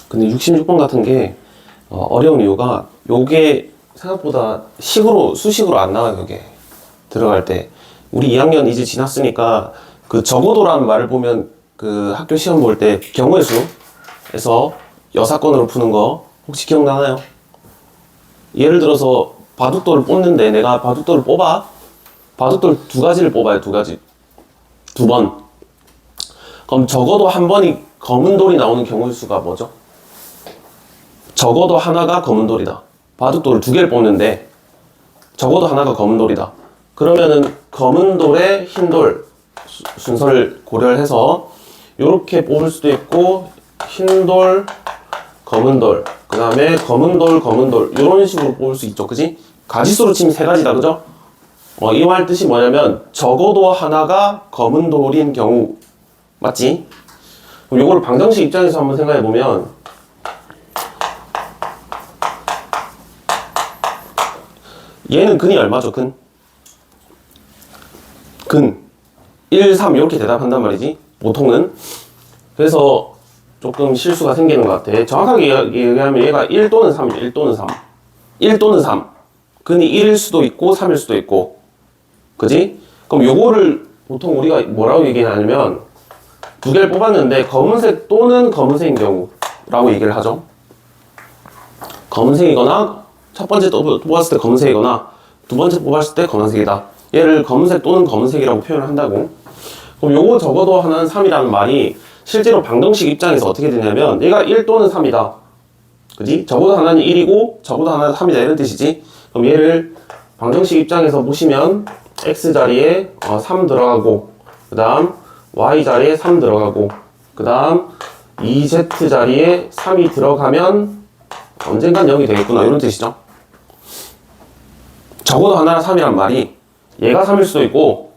근데 66번 같은 게 어려운 이유가 요게 생각보다 수식으로 안 나와요. 그게 들어갈 때 우리 2학년 이제 지났으니까 그 적어도라는 말을 보면 그 학교 시험 볼 때 경우의 수에서 여사건으로 푸는 거 혹시 기억나나요? 예를 들어서 바둑돌을 뽑는데 내가 바둑돌을 뽑아. 바둑돌 두 가지를 뽑아요. 두 가지. 두 번. 그럼 적어도 한 번이 검은 돌이 나오는 경우의 수가 뭐죠? 적어도 하나가 검은 돌이다. 바둑돌을 두 개를 뽑는데 적어도 하나가 검은 돌이다. 그러면은 검은 돌에 흰 돌 순서를 고려를 해서 이렇게 뽑을 수도 있고 흰 돌, 검은 돌, 그 다음에 검은 돌, 검은 돌 이런 식으로 뽑을 수 있죠. 그지? 가지수로 치면 세 가지다. 그죠? 이 말 뜻이 뭐냐면 적어도 하나가 검은 돌인 경우 맞지? 그럼 요거를 방정식 입장에서 한번 생각해 보면 얘는 근이 얼마죠? 근 1, 3 이렇게 대답한단 말이지 보통은. 그래서 조금 실수가 생기는 것 같아. 정확하게 얘기하면 얘가 1 또는 3이죠. 1 또는 3 1 또는 3 근이 1일 수도 있고 3일 수도 있고 그지? 그럼 요거를 보통 우리가 뭐라고 얘기하냐면 두 개를 뽑았는데 검은색 또는 검은색인 경우라고 얘기를 하죠. 검은색이거나 첫 번째 뽑았을 때 검은색이거나 두 번째 뽑았을 때 검은색이다. 얘를 검은색 또는 검은색이라고 표현을 한다고. 그럼 요거 적어도 하나는 3이라는 말이 실제로 방정식 입장에서 어떻게 되냐면 얘가 1 또는 3이다. 그지? 적어도 하나는 1이고 적어도 하나는 3이다 이런 뜻이지. 그럼 얘를 방정식 입장에서 보시면 x 자리에 3 들어가고 그 다음 y 자리에 3 들어가고 그 다음 2z 자리에 3이 들어가면 언젠간 0이 되겠구나 이런 뜻이죠. 적어도 하나는 3이란 말이 얘가 3일 수도 있고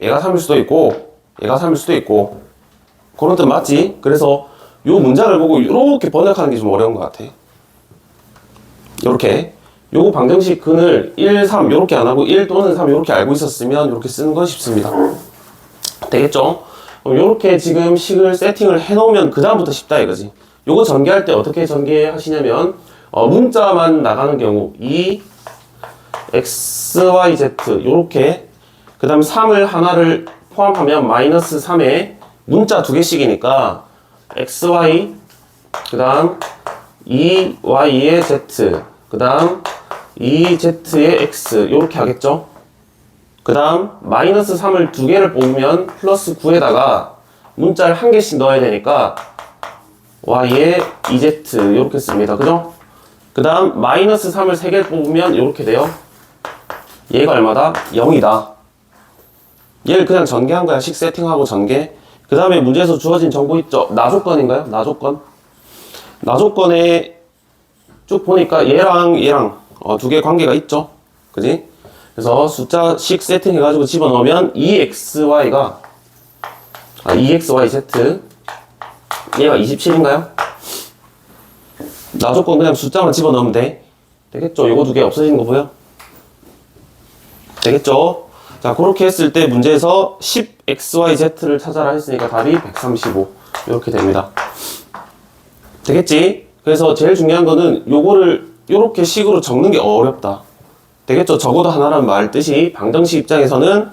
얘가 3일 수도 있고 얘가 3일 수도 있고 그런 뜻 맞지? 그래서 요 문장을 보고 이렇게 번역하는 게 좀 어려운 것 같아. 이렇게 요거 방정식 근을 1, 3 이렇게 안 하고 1 또는 3 이렇게 알고 있었으면 이렇게 쓰는 건 쉽습니다. 되겠죠? 이렇게 지금 식을 세팅을 해놓으면 그 다음부터 쉽다 이거지. 요거 전개할 때 어떻게 전개하시냐면 문자만 나가는 경우 이 x, y, z 요렇게 그 다음 3을 하나를 포함하면 마이너스 3에 문자 두 개씩이니까 x, y 그 다음 2y의 z 그 다음 2z의 x 요렇게 하겠죠. 그 다음 마이너스 3을 두 개를 뽑으면 플러스 9에다가 문자를 한 개씩 넣어야 되니까 y의 2z 요렇게 씁니다. 그죠? 그 다음 마이너스 3을 세 개를 뽑으면 요렇게 돼요. 얘가 얼마다? 0이다. 얘를 그냥 전개한 거야. 식 세팅하고 전개. 그 다음에 문제에서 주어진 정보 있죠? 나조건인가요? 나조건. 나조건에 쭉 보니까 얘랑 두 개 관계가 있죠? 그지? 그래서 숫자식 세팅해가지고 집어넣으면 EXY가 2XYZ 얘가 27인가요? 나조건 그냥 숫자만 집어넣으면 돼. 되겠죠? 요거 두 개 없어지는 거 보여? 되겠죠? 자, 그렇게 했을 때 문제에서 10XYZ를 찾아라 했으니까 답이 135 이렇게 됩니다. 되겠지? 그래서 제일 중요한 거는 요거를 요렇게 식으로 적는 게 어렵다. 되겠죠? 적어도 하나란 말 뜻이 방정식 입장에서는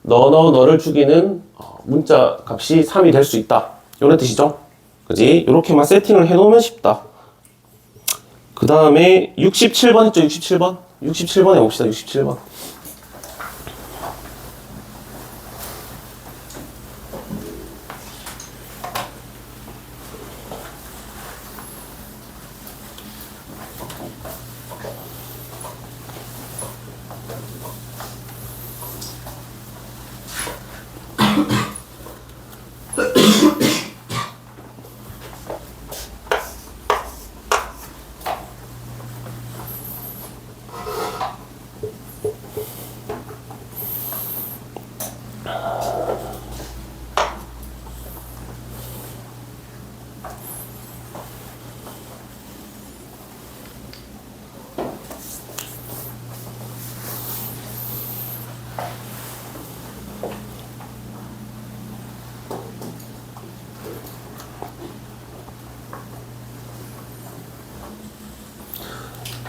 너를 죽이는 문자 값이 3이 될 수 있다. 이런 뜻이죠? 그지? 요렇게만 세팅을 해놓으면 쉽다. 그 다음에 67번 있죠? 67번? 67번 해봅시다. 67번.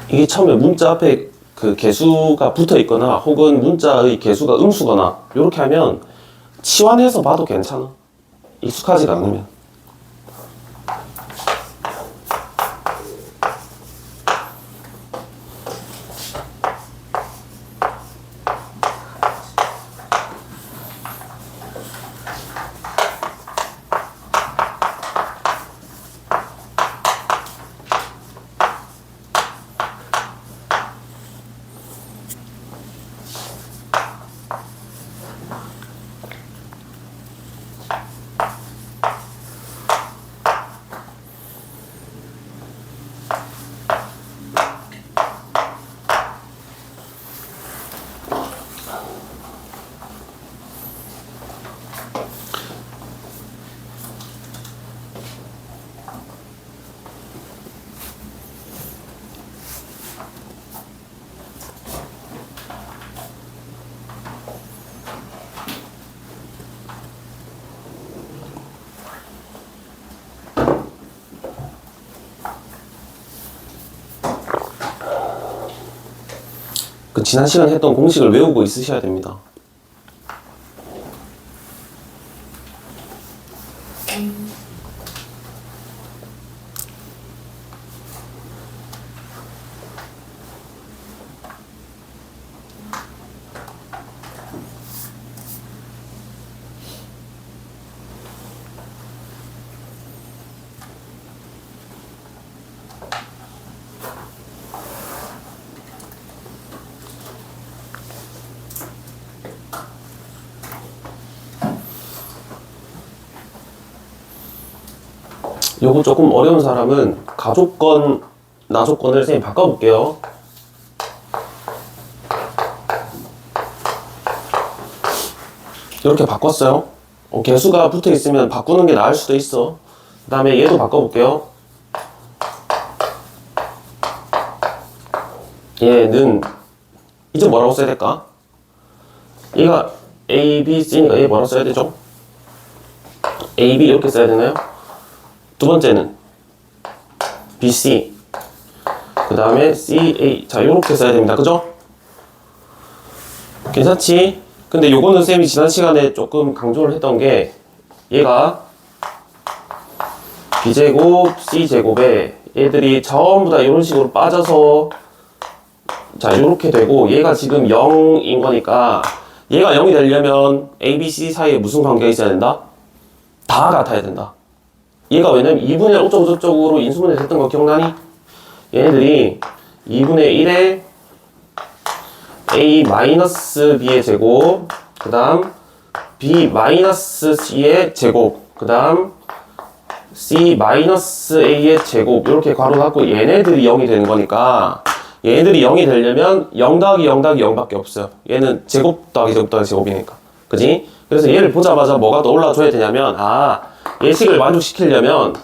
이게 처음에 문자 앞에 그 개수가 붙어 있거나 혹은 문자의 개수가 음수거나 이렇게 하면 치환해서 봐도 괜찮아. 익숙하지가 않으면. 그 지난 시간에 했던 공식을 외우고 있으셔야 됩니다. 요거 조금 어려운 사람은 가조건, 나조건을 선생님 바꿔볼게요. 이렇게 바꿨어요. 개수가 붙어 있으면 바꾸는 게 나을 수도 있어. 그 다음에 얘도 바꿔볼게요. 얘는 이제 뭐라고 써야 될까? 얘가 A, B, C니까 얘 뭐라고 써야 되죠? A, B 이렇게 써야 되나요? 두 번째는 B, C 그 다음에 C, A 자 요렇게 써야 됩니다. 그죠? 괜찮지? 근데 요거는 쌤이 지난 시간에 조금 강조를 했던 게 얘가 B제곱, C제곱에 얘들이 전부 다 이런 식으로 빠져서 자 요렇게 되고 얘가 지금 0인 거니까 얘가 0이 되려면 A, B, C 사이에 무슨 관계가 있어야 된다? 다 같아야 된다. 얘가 왜냐면 2분의 1 어쩌고저쩌고로 인수분해 됐던 거 기억나니? 얘네들이 2분의 1에 A-B의 제곱 그 다음 b 마이너스 c의 제곱, 그 다음 c 마이너스 a의 제곱, 이렇게 괄호 닫고 얘네들이 0이 되는 거니까 얘네들이 0이 되려면 0 더하기 0 더하기 0밖에 없어요. 얘는 제곱 더하기 제곱 더하기 제곱이니까. 그지? 그래서 얘를 보자마자 뭐가 떠올라줘야 되냐면, 예식을 만족시키려면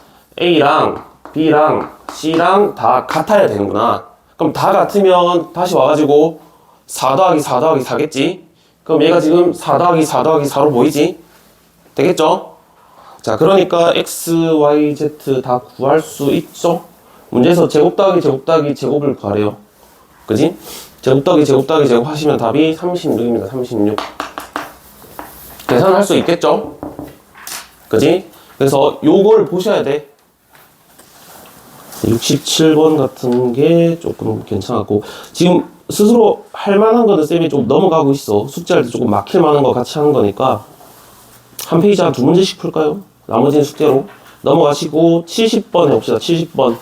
a랑 b랑 c랑 다 같아야 되는구나. 그럼 다 같으면 다시 와가지고 4 더하기 4 더하기 4겠지? 그럼 얘가 지금 4 더하기 4 더하기 4로 보이지? 되겠죠? 자, 그러니까 x, y, z 다 구할 수 있죠? 문제에서 제곱 더하기 제곱 더하기 제곱을 구하래요. 그지? 제곱 더하기 제곱 더하기 제곱 하시면 답이 36입니다. 36. 계산할 수 있겠죠? 그지? 그래서 요걸 보셔야 돼. 67번 같은 게 조금 괜찮았고, 지금 스스로 할 만한 거는 쌤이 좀 넘어가고 있어. 숙제할 때 조금 막힐 만한 거 같이 하는 거니까 한 페이지 한 2문제씩 풀까요? 나머지는 숙제로 넘어가시고 70번 해봅시다. 70번.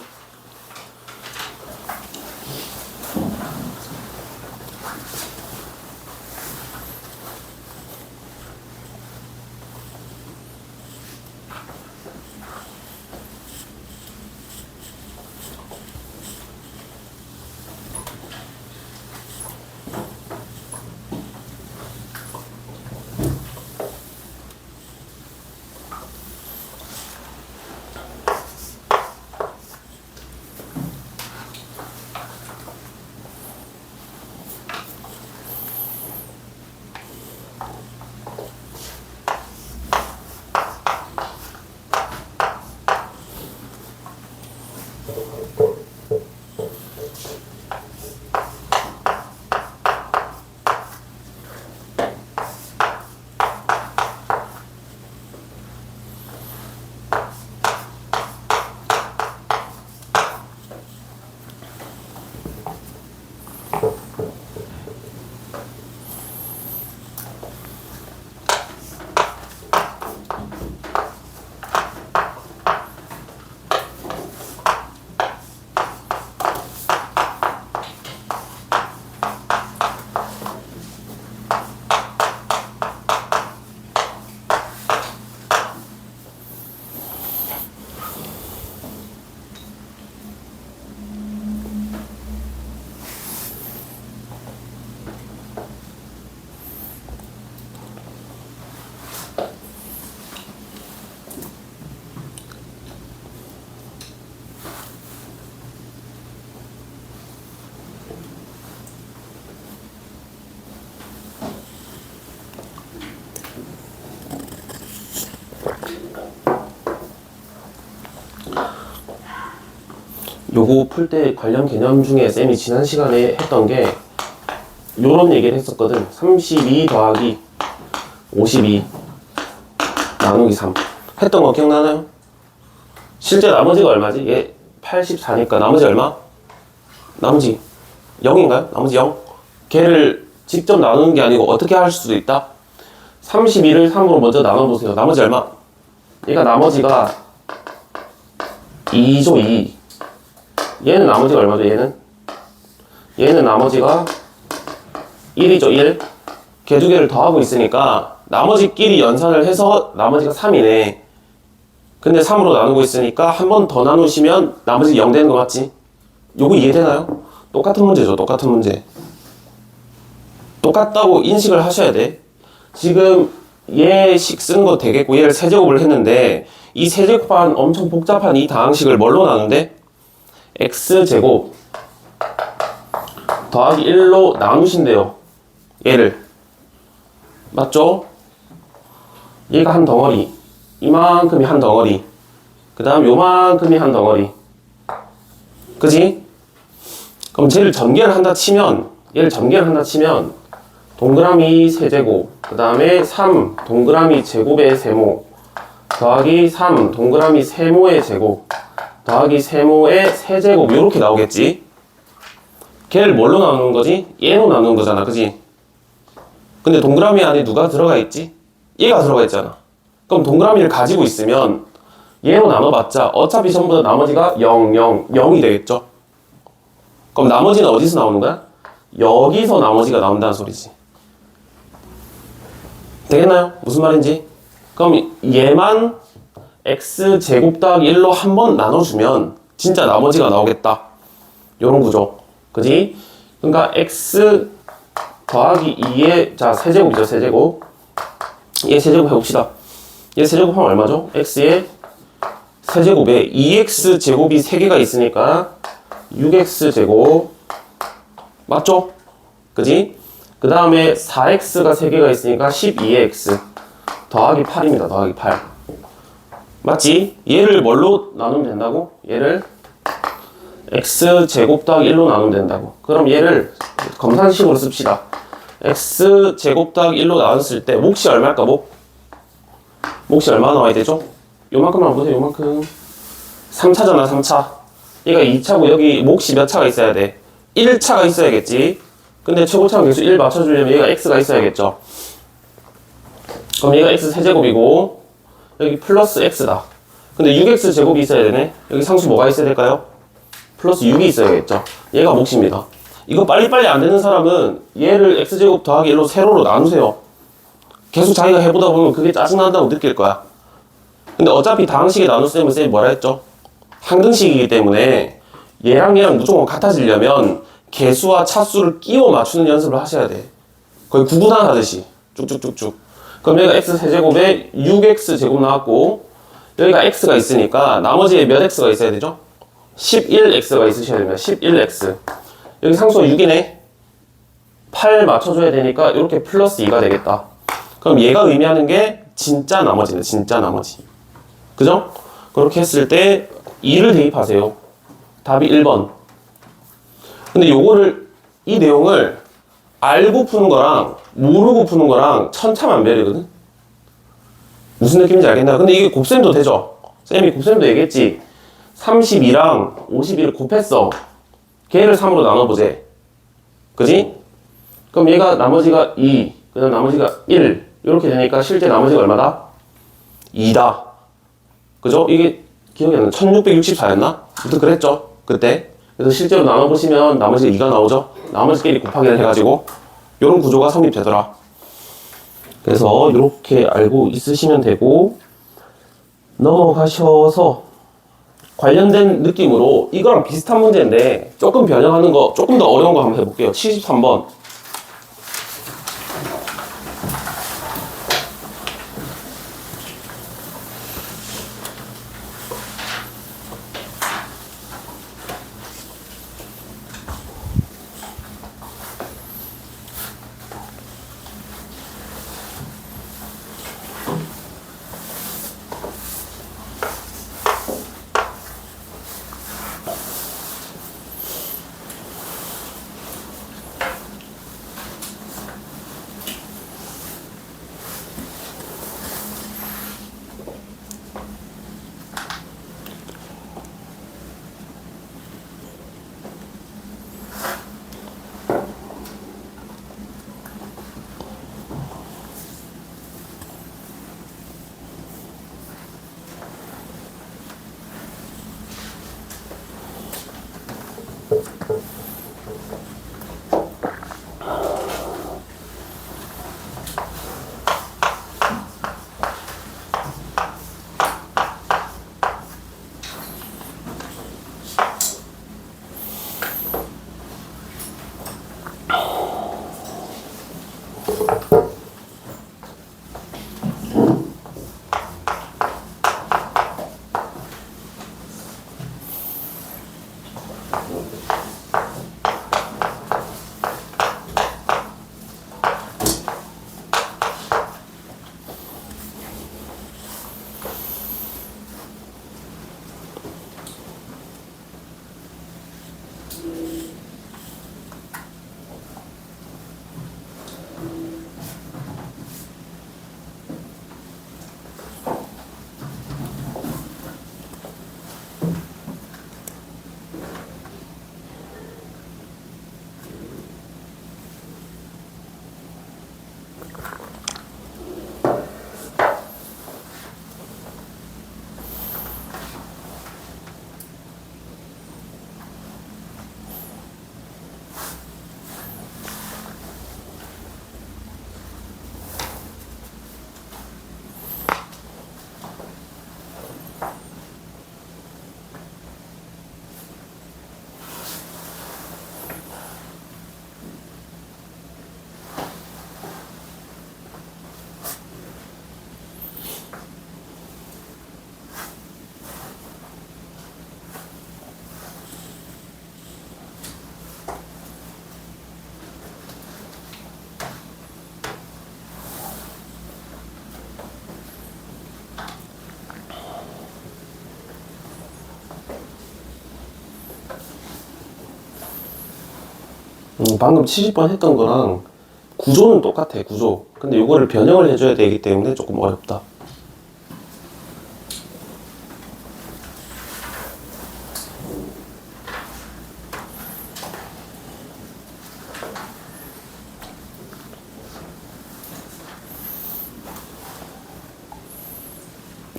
요거 풀 때 관련 개념 중에 쌤이 지난 시간에 했던 게 요런 얘기를 했었거든. 32 더하기 52 나누기 3 했던 거 기억나나요? 실제 나머지가 얼마지? 얘 84니까 나머지 얼마? 나머지 0인가요? 나머지 0? 걔를 직접 나누는 게 아니고 어떻게 할 수도 있다? 32를 3으로 먼저 나눠보세요. 나머지 얼마? 얘가 나머지가 2죠. 2. 얘는 나머지가 얼마죠? 얘는 나머지가 1이죠. 1. 걔 두 개를 더하고 있으니까 나머지끼리 연산을 해서 나머지가 3이네. 근데 3으로 나누고 있으니까 한 번 더 나누시면 나머지 0 되는 거 맞지? 요거 이해되나요? 똑같은 문제죠. 똑같은 문제. 똑같다고 인식을 하셔야 돼. 지금 얘식 쓰는 거 되겠고 얘를 세제곱을 했는데 이 세제곱한 엄청 복잡한 이 다항식을 뭘로 나누는데? x제곱 더하기 1로 나누신대요. 얘를. 맞죠? 얘가 한 덩어리. 이만큼이 한 덩어리. 그 다음 요만큼이 한 덩어리. 그지? 그럼 얘를 전개를 한다 치면 동그라미 세제곱 그 다음에 3 동그라미 제곱의 세모 더하기 3 동그라미 세모의 제곱 더하기 세모의 세제곱 이렇게 나오겠지? 걔를 뭘로 나누는 거지? 얘로 나누는 거잖아. 그지? 근데 동그라미 안에 누가 들어가 있지? 얘가 들어가 있잖아. 그럼 동그라미를 가지고 있으면 얘로 나눠봤자 어차피 전부 다 나머지가 0, 0, 0이 되겠죠? 그럼 나머지는 어디서 나오는 거야? 여기서 나머지가 나온다는 소리지. 되겠나요? 무슨 말인지? 그럼 얘만 x제곱 더하기 1로 한 번 나눠주면 진짜 나머지가 나오겠다. 요런 구조. 그지? 그러니까 x 더하기 2의 자 세제곱이죠. 세제곱. 얘 세제곱 해봅시다. 얘 세제곱하면 얼마죠? x의 세제곱에 2x 제곱이 3개가 있으니까 6x 제곱 맞죠? 그지? 그 다음에 4x가 3개가 있으니까 12x 더하기 8입니다. 더하기 8 맞지? 얘를 뭘로 나누면 된다고? 얘를 x 제곱 더하기 1로 나누면 된다고. 그럼 얘를 검산식으로 씁시다. x 제곱 더하기 1로 나눴을 때 몫이 얼마일까? 몫이 얼마 나와야 되죠? 요만큼만 보세요. 요만큼 3차잖아. 3차. 얘가 2차고 여기 몫이 몇 차가 있어야 돼? 1차가 있어야겠지. 근데 최고차원 계수 1 맞춰주려면 얘가 x가 있어야겠죠. 그럼 얘가 x 세제곱이고 여기 플러스 x다. 근데 6x 제곱이 있어야 되네. 여기 상수 뭐가 있어야 될까요? 플러스 6이 있어야겠죠. 얘가 몫입니다. 이거 빨리빨리 안 되는 사람은 얘를 x제곱 더하기 1로 세로로 나누세요. 계속 자기가 해보다 보면 그게 짜증난다고 느낄 거야. 근데 어차피 다항식에 나눴으면 쌤이 뭐라 했죠? 항등식이기 때문에 얘랑 얘랑 무조건 같아지려면 개수와 차수를 끼워 맞추는 연습을 하셔야 돼. 거의 구분화 하듯이 쭉쭉쭉쭉. 그럼 여기가 x 세제곱에 6x 제곱 나왔고 여기가 x가 있으니까 나머지에 몇 x가 있어야 되죠? 11x가 있으셔야 됩니다. 11x. 여기 상수가 6이네. 8 맞춰줘야 되니까 이렇게 플러스 2가 되겠다. 그럼 얘가 의미하는 게 진짜 나머지네. 진짜 나머지. 그죠? 그렇게 했을 때 2를 대입하세요. 답이 1번. 근데 요거를 이 내용을 알고 푸는 거랑 모르고 푸는 거랑 천차만별이거든. 무슨 느낌인지 알겠나요? 근데 이게 곱셈도 되죠. 쌤이 곱셈도 얘기했지. 32랑 51을 곱했어. 걔를 3으로 나눠보재. 그지? 그럼 얘가 나머지가 2, 그 다음 나머지가 1 이렇게 되니까 실제 나머지가 얼마다? 2다. 그죠? 이게 기억이 안 나. 1664였나? 아무튼 그랬죠. 그때. 그래서 실제로 나눠보시면 나머지가 2가 나오죠. 나머지끼리 곱하기를 해가지고 이런 구조가 성립되더라. 그래서 이렇게 알고 있으시면 되고 넘어가셔서 관련된 느낌으로 이거랑 비슷한 문제인데 조금 변형하는 거, 조금 더 어려운 거 한번 해볼게요. 73번. 방금 70번 했던 거랑 구조는 똑같아, 구조. 근데 이거를 변형을 해줘야 되기 때문에 조금 어렵다.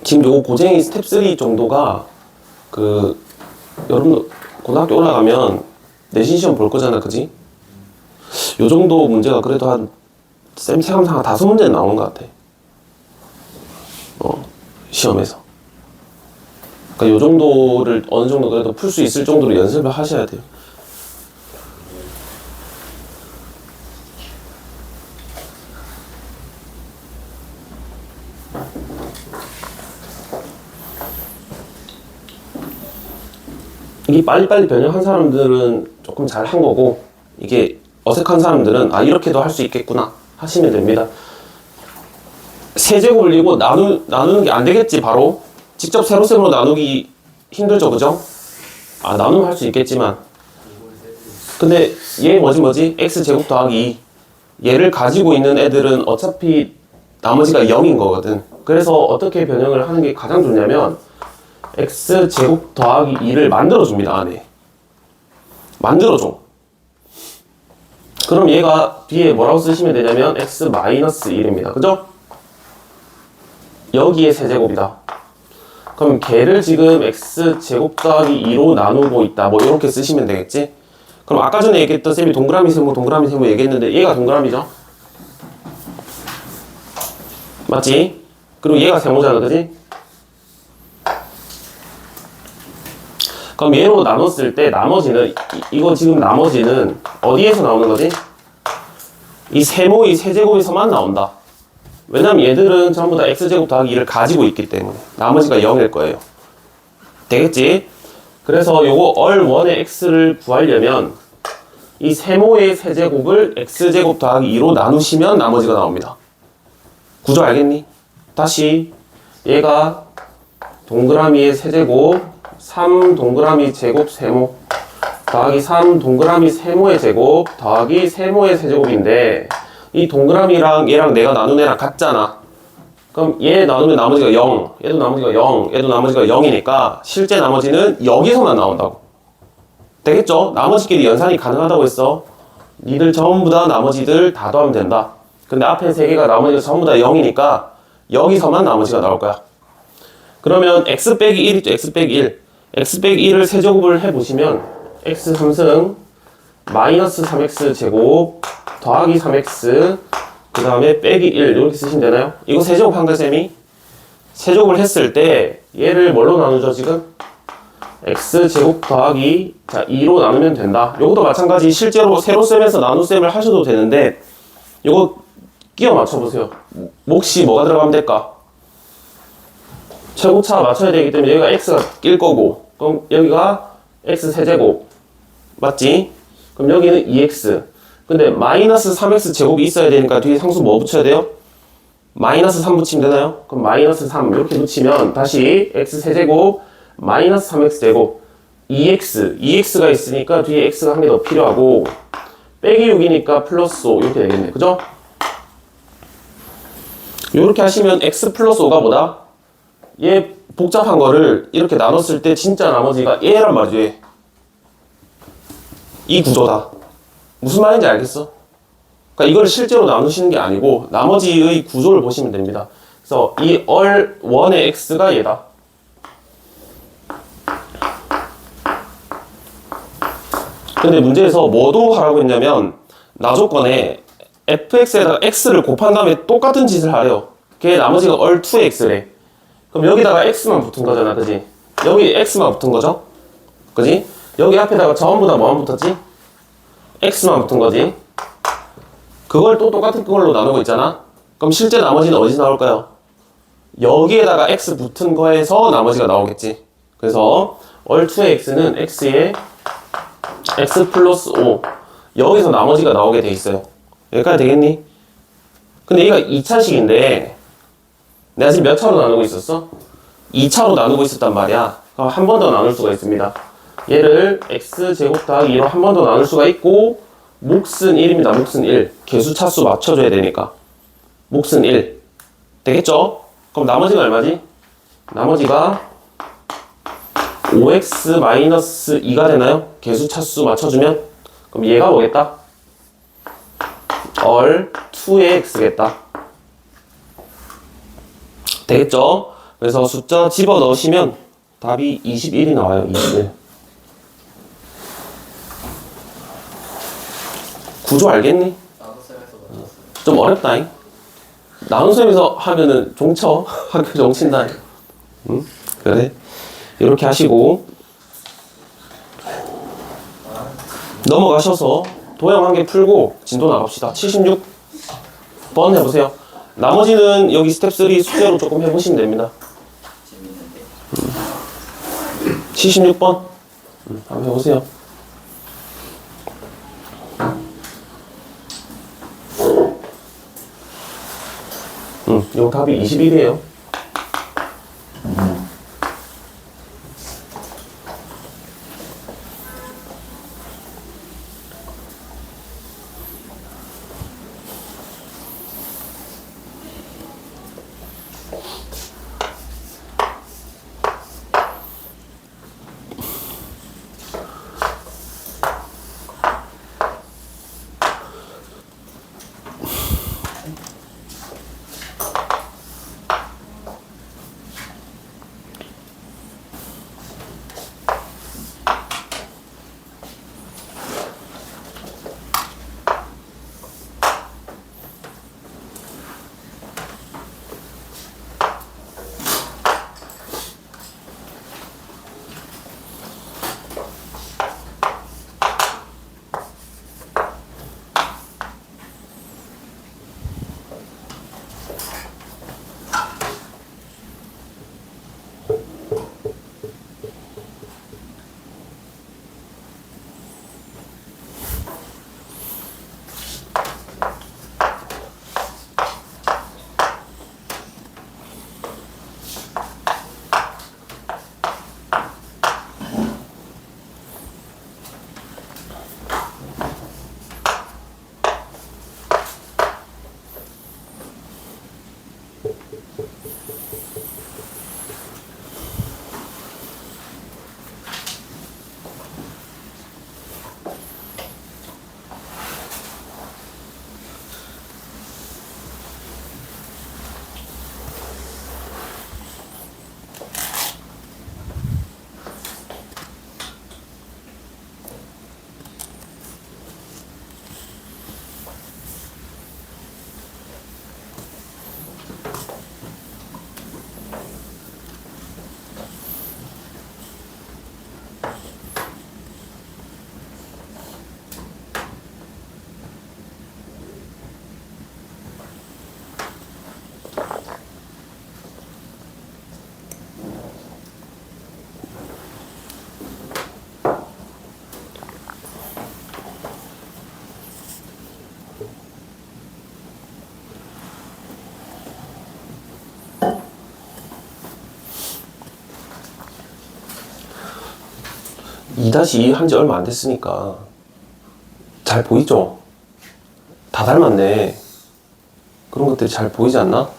지금 요거 고쟁이 스텝 3 정도가 여러분 고등학교 올라가면 내신 시험 볼 거잖아, 그지? 요 정도 문제가 그래도 한 쌤 체감상 5문제는 나오는 것 같아. 시험에서. 그러니까 요 정도를 어느 정도 그래도 풀 수 있을 정도로 연습을 하셔야 돼요. 이게 빨리빨리 변형한 사람들은 조금 잘 한 거고, 이게 어색한 사람들은 이렇게도 할 수 있겠구나 하시면 됩니다. 세제곱을 이고 나누는 게 안 되겠지. 바로 직접 세로셈으로 나누기 힘들죠, 그죠? 나누면 할 수 있겠지만, 근데 얘 뭐지? x제곱 더하기 2. 얘를 가지고 있는 애들은 어차피 나머지가 0인 거거든. 그래서 어떻게 변형을 하는 게 가장 좋냐면 x제곱 더하기 2를 만들어줍니다. 안에 만들어줘. 그럼 얘가 뒤에 뭐라고 쓰시면 되냐면 x 마이너스 1입니다. 그죠? 여기에 세제곱이다. 그럼 걔를 지금 x제곱 더하기 2로 나누고 있다. 뭐 이렇게 쓰시면 되겠지? 그럼 아까 전에 얘기했던 쌤이 동그라미 세모 얘기했는데 얘가 동그라미죠? 맞지? 그리고 얘가 세모잖아, 그지? 그럼 얘로 나눴을 때 나머지는 이거 지금 나머지는 어디에서 나오는 거지? 이 세모의 세제곱에서만 나온다. 왜냐면 얘들은 전부 다 x제곱 더하기 2를 가지고 있기 때문에 나머지가 0일 거예요. 되겠지? 그래서 요거 얼1의 x를 구하려면 이 세모의 세제곱을 x제곱 더하기 2로 나누시면 나머지가 나옵니다. 구조 알겠니? 다시 얘가 동그라미의 세제곱 3 동그라미 제곱 세모 더하기 3 동그라미 세모의 제곱 더하기 세모의 세제곱인데 이 동그라미랑 얘랑 내가 나눈 애랑 같잖아. 그럼 얘 나누면 나머지가 0, 얘도 나머지가 0, 얘도 나머지가 0이니까 실제 나머지는 여기서만 나온다고. 되겠죠? 나머지끼리 연산이 가능하다고 했어. 니들 전부 다 나머지들 다 더하면 된다. 근데 앞에 세 개가 나머지가 전부 다 0이니까 여기서만 나머지가 나올 거야. 그러면 x 빼기 1 있죠? x 빼기 1. x 빼기 1을 세제곱을 해보시면 x 3승 마이너스 3x 제곱 더하기 3x 그 다음에 빼기 1 이렇게 쓰시면 되나요? 이거 세제곱 한 거야, 쌤이? 세제곱을 했을 때 얘를 뭘로 나누죠, 지금? x제곱 더하기 2로 나누면 된다. 요것도 마찬가지 실제로 세로셈에서 나눗셈을 하셔도 되는데 요거 끼워 맞춰보세요. 몫이 뭐가 들어가면 될까? 최고차 맞춰야 되기 때문에 여기가 x가 낄 거고 그럼 여기가 x 세제곱 맞지? 그럼 여기는 2x 근데 마이너스 3x 제곱이 있어야 되니까 뒤에 상수 뭐 붙여야 돼요? 마이너스 3 붙이면 되나요? 그럼 마이너스 3 이렇게 붙이면 다시 x 세제곱 마이너스 3x 제곱 2x가 있으니까 뒤에 x가 한 개 더 필요하고 빼기 6이니까 플러스 5 이렇게 되겠네. 그죠? 이렇게 하시면 x 플러스 5가 뭐다? 얘 복잡한 거를 이렇게 나눴을 때 진짜 나머지가 얘란 말이죠. 얘. 이 구조다. 무슨 말인지 알겠어? 그러니까 이걸 실제로 나누시는 게 아니고 나머지의 구조를 보시면 됩니다. 그래서 이 얼1의 x가 얘다. 근데 문제에서 뭐도 하라고 했냐면 나조건에 fx에다가 x를 곱한 다음에 똑같은 짓을 하래요. 걔 나머지가 얼2의 x래. 그럼 여기다가 x만 붙은 거잖아, 그지? 여기 x만 붙은 거죠? 그지? 여기 앞에다가 전부 다 뭐만 붙었지? x만 붙은 거지. 그걸 또 똑같은 걸로 나누고 있잖아? 그럼 실제 나머지는 어디서 나올까요? 여기에다가 x 붙은 거에서 나머지가 나오겠지. 그래서 얼2의 x는 x에 x 플러스 5 여기서 나머지가 나오게 돼 있어요. 여기까지 되겠니? 근데 얘가 2차식인데 내가 지금 몇 차로 나누고 있었어? 2차로 나누고 있었단 말이야. 그럼 한 번 더 나눌 수가 있습니다. 얘를 x제곱 더하기 2로 한 번 더 나눌 수가 있고 몫은 1입니다. 몫은 1. 개수 차수 맞춰줘야 되니까. 몫은 1. 되겠죠? 그럼 나머지가 얼마지? 나머지가 5x-2가 되나요? 개수 차수 맞춰주면? 그럼 얘가 뭐겠다? 얼 2의 x겠다. 되겠죠? 그래서 숫자 집어 넣으시면 답이 21이 나와요. 21. 구조 알겠니? 나눗셈에서 맞췄어요. 좀 어렵다잉. 나눗셈에서 하면은 종쳐. 학교 종친다. 응? 그래. 이렇게 하시고 넘어가셔서 도형 한 개 풀고 진도 나갑시다. 76번 해보세요. 나머지는 여기 스텝 3 숙제로 조금 해보시면 됩니다. 재밌는데. 76번 한번 해보세요. 요 답이 21이에요. (2-2) 한 지 얼마 안 됐으니까 잘 보이죠? 다 닮았네. 그런 것들이 잘 보이지 않나?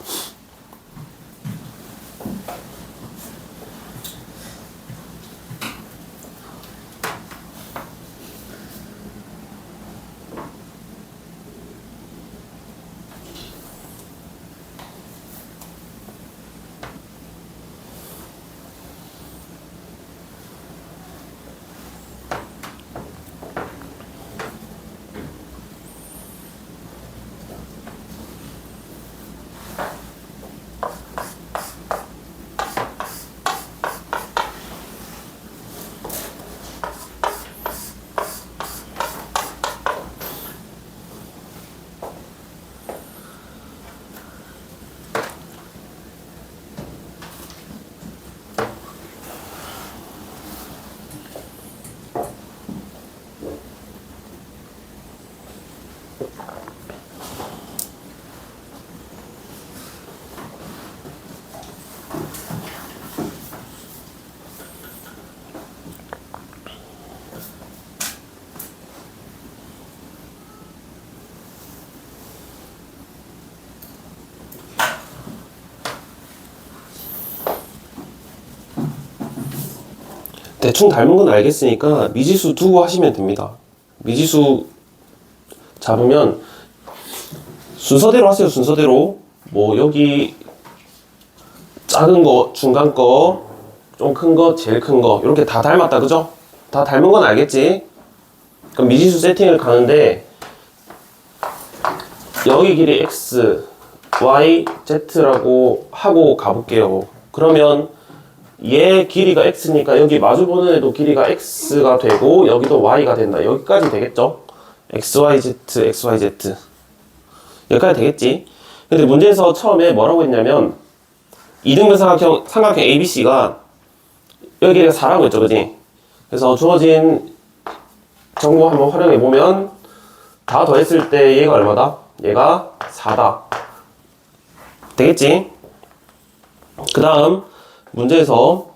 대충 닮은 건 알겠으니까 미지수 두고 하시면 됩니다. 미지수 잡으면 순서대로 하세요. 순서대로. 뭐 여기 작은 거, 중간 거, 좀 큰 거, 제일 큰 거 이렇게 다 닮았다, 그죠? 다 닮은 건 알겠지? 그럼 미지수 세팅을 가는데 여기 길이 x, y, z라고 하고 가볼게요. 그러면 얘 길이가 x니까 여기 마주보는 애도 길이가 x가 되고 여기도 y가 된다. 여기까지 되겠죠? xyz, xyz 여기까지 되겠지? 근데 문제에서 처음에 뭐라고 했냐면 이등변 삼각형 ABC가 여기 길이가 4라고 했죠, 그지? 그래서 주어진 정보 한번 활용해 보면 다 더했을 때 얘가 얼마다? 얘가 4다. 되겠지? 그 다음 문제에서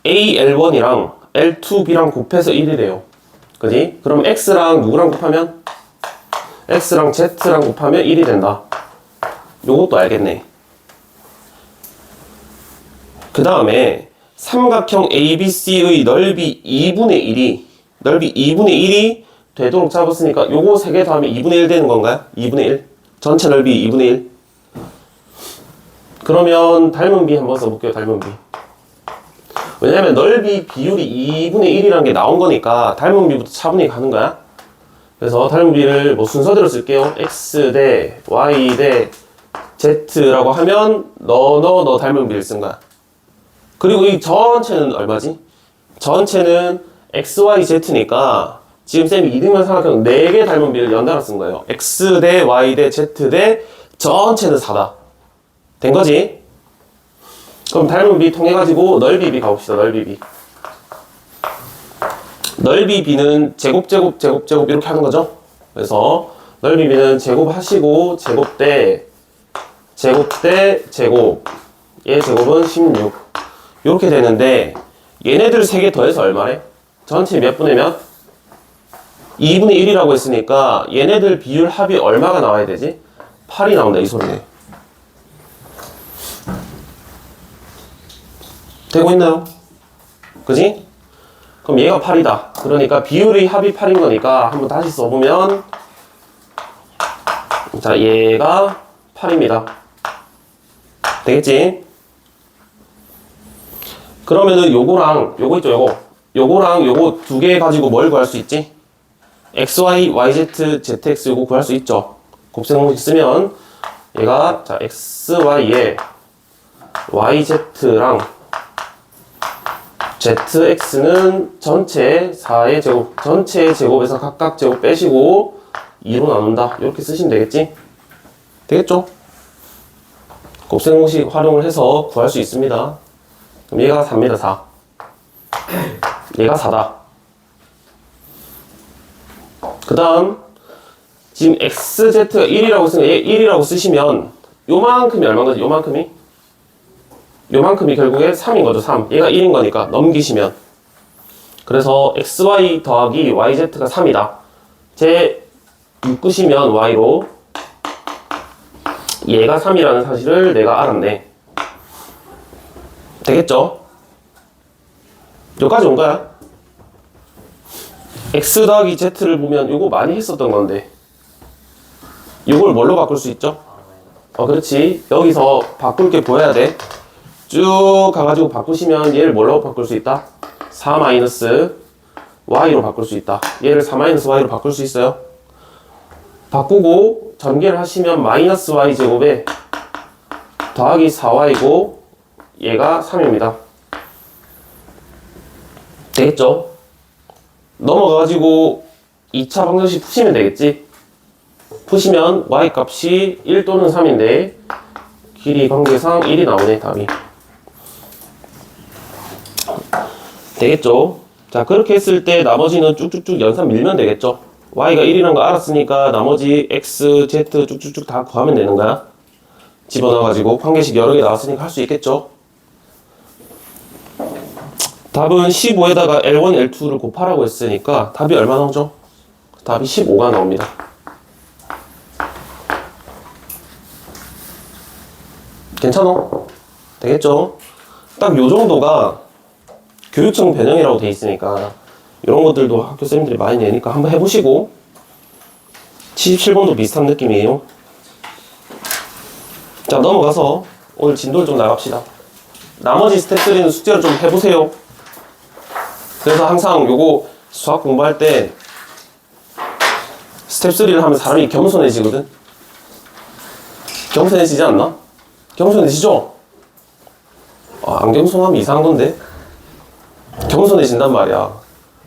AL1이랑 L2B랑 곱해서 1이래요. 그지? 그럼 X랑 누구랑 곱하면? X랑 Z랑 곱하면 1이 된다. 요것도 알겠네. 그 다음에 삼각형 ABC의 넓이 2분의 1이 되도록 잡았으니까 요거 3개 더하면 2분의 1 되는 건가요? 2분의 1? 전체 넓이 2분의 1? 그러면 닮은 비 한번 써볼게요. 닮은 비. 왜냐면 넓이 비율이 2분의 1이라는 게 나온 거니까 닮은 비부터 차분히 가는 거야. 그래서 닮은 비를 뭐 순서대로 쓸게요. x 대 y 대 z라고 하면 너 닮은 비를 쓴 거야. 그리고 이 전체는 얼마지? 전체는 x, y, z니까 지금 쌤이 이등변 삼각형 4개 닮은 비를 연달아 쓴 거예요. x 대 y 대 z 대 전체는 4다. 된 거지? 그럼 닮은 비 통해가지고 넓이 비 가봅시다. 넓이 비. 넓이 비는 제곱 이렇게 하는 거죠? 그래서 넓이 비는 제곱하시고 제곱 대 제곱 얘 제곱은 16 이렇게 되는데 얘네들 3개 더해서 얼마래? 전체 몇 분의 몇? 2분의 1이라고 했으니까 얘네들 비율 합이 얼마가 나와야 되지? 8이 나온다 이 소리네. 되고 있나요? 그지? 그럼 얘가 8이다. 그러니까 비율의 합이 8인 거니까 한번 다시 써보면 자 얘가 8입니다. 되겠지? 그러면은 요거 있죠 요거랑 요거 2개 가지고 뭘 구할 수 있지? xy, yz, zx 요거 구할 수 있죠. 곱셈 공식 쓰면 얘가 자 xy에 yz랑 zx는 전체 4의 제곱, 전체의 제곱에서 각각 제곱 빼시고 2로 나눈다. 이렇게 쓰시면 되겠지? 되겠죠? 곱셈 공식 활용을 해서 구할 수 있습니다. 그럼 얘가 4입니다. 4. 얘가 4다. 그 다음 지금 xz가 1이라고 쓰니까 얘 1이라고 쓰시면 요만큼이 얼마인 거지? 요만큼이 결국에 3인 거죠. 3. 얘가 1인 거니까 넘기시면 그래서 xy 더하기 yz가 3이다. 제 묶으시면 y로 얘가 3이라는 사실을 내가 알았네. 되겠죠? 여기까지 온 거야. x 더하기 z를 보면 요거 많이 했었던 건데 요걸 뭘로 바꿀 수 있죠? 그렇지. 여기서 바꿀 게 보여야 돼. 쭉 가가지고 바꾸시면 얘를 뭐라고 바꿀 수 있다? 4-y로 바꿀 수 있다. 얘를 4-y로 바꿀 수 있어요. 바꾸고 전개를 하시면 -y 제곱에 더하기 4y고 얘가 3입니다. 되겠죠? 넘어가가지고 2차 방정식 푸시면 되겠지? 푸시면 y 값이 1 또는 3인데 길이 관계상 1이 나오네. 답이 되겠죠? 자 그렇게 했을 때 나머지는 쭉쭉쭉 연산 밀면 되겠죠? y가 1이라는 거 알았으니까 나머지 x, z 쭉쭉쭉 다 구하면 되는 거야. 집어넣어가지고 관계식 여러 개 나왔으니까 할 수 있겠죠? 답은 15에다가 L1, L2를 곱하라고 했으니까 답이 얼마 나오죠? 답이 15가 나옵니다. 괜찮아? 되겠죠? 딱 요 정도가 교육청 변형이라고 돼 있으니까 이런 것들도 학교 쌤들이 많이 내니까 한번 해보시고 77번도 비슷한 느낌이에요. 자, 넘어가서 오늘 진도를 좀 나갑시다. 나머지 스텝3는 숙제를 좀 해보세요. 그래서 항상 요거 수학 공부할 때 스텝3를 하면 사람이 겸손해지거든. 겸손해지지 않나? 겸손해지죠? 안 겸손하면 이상한 건데. 겸손해진단 말이야.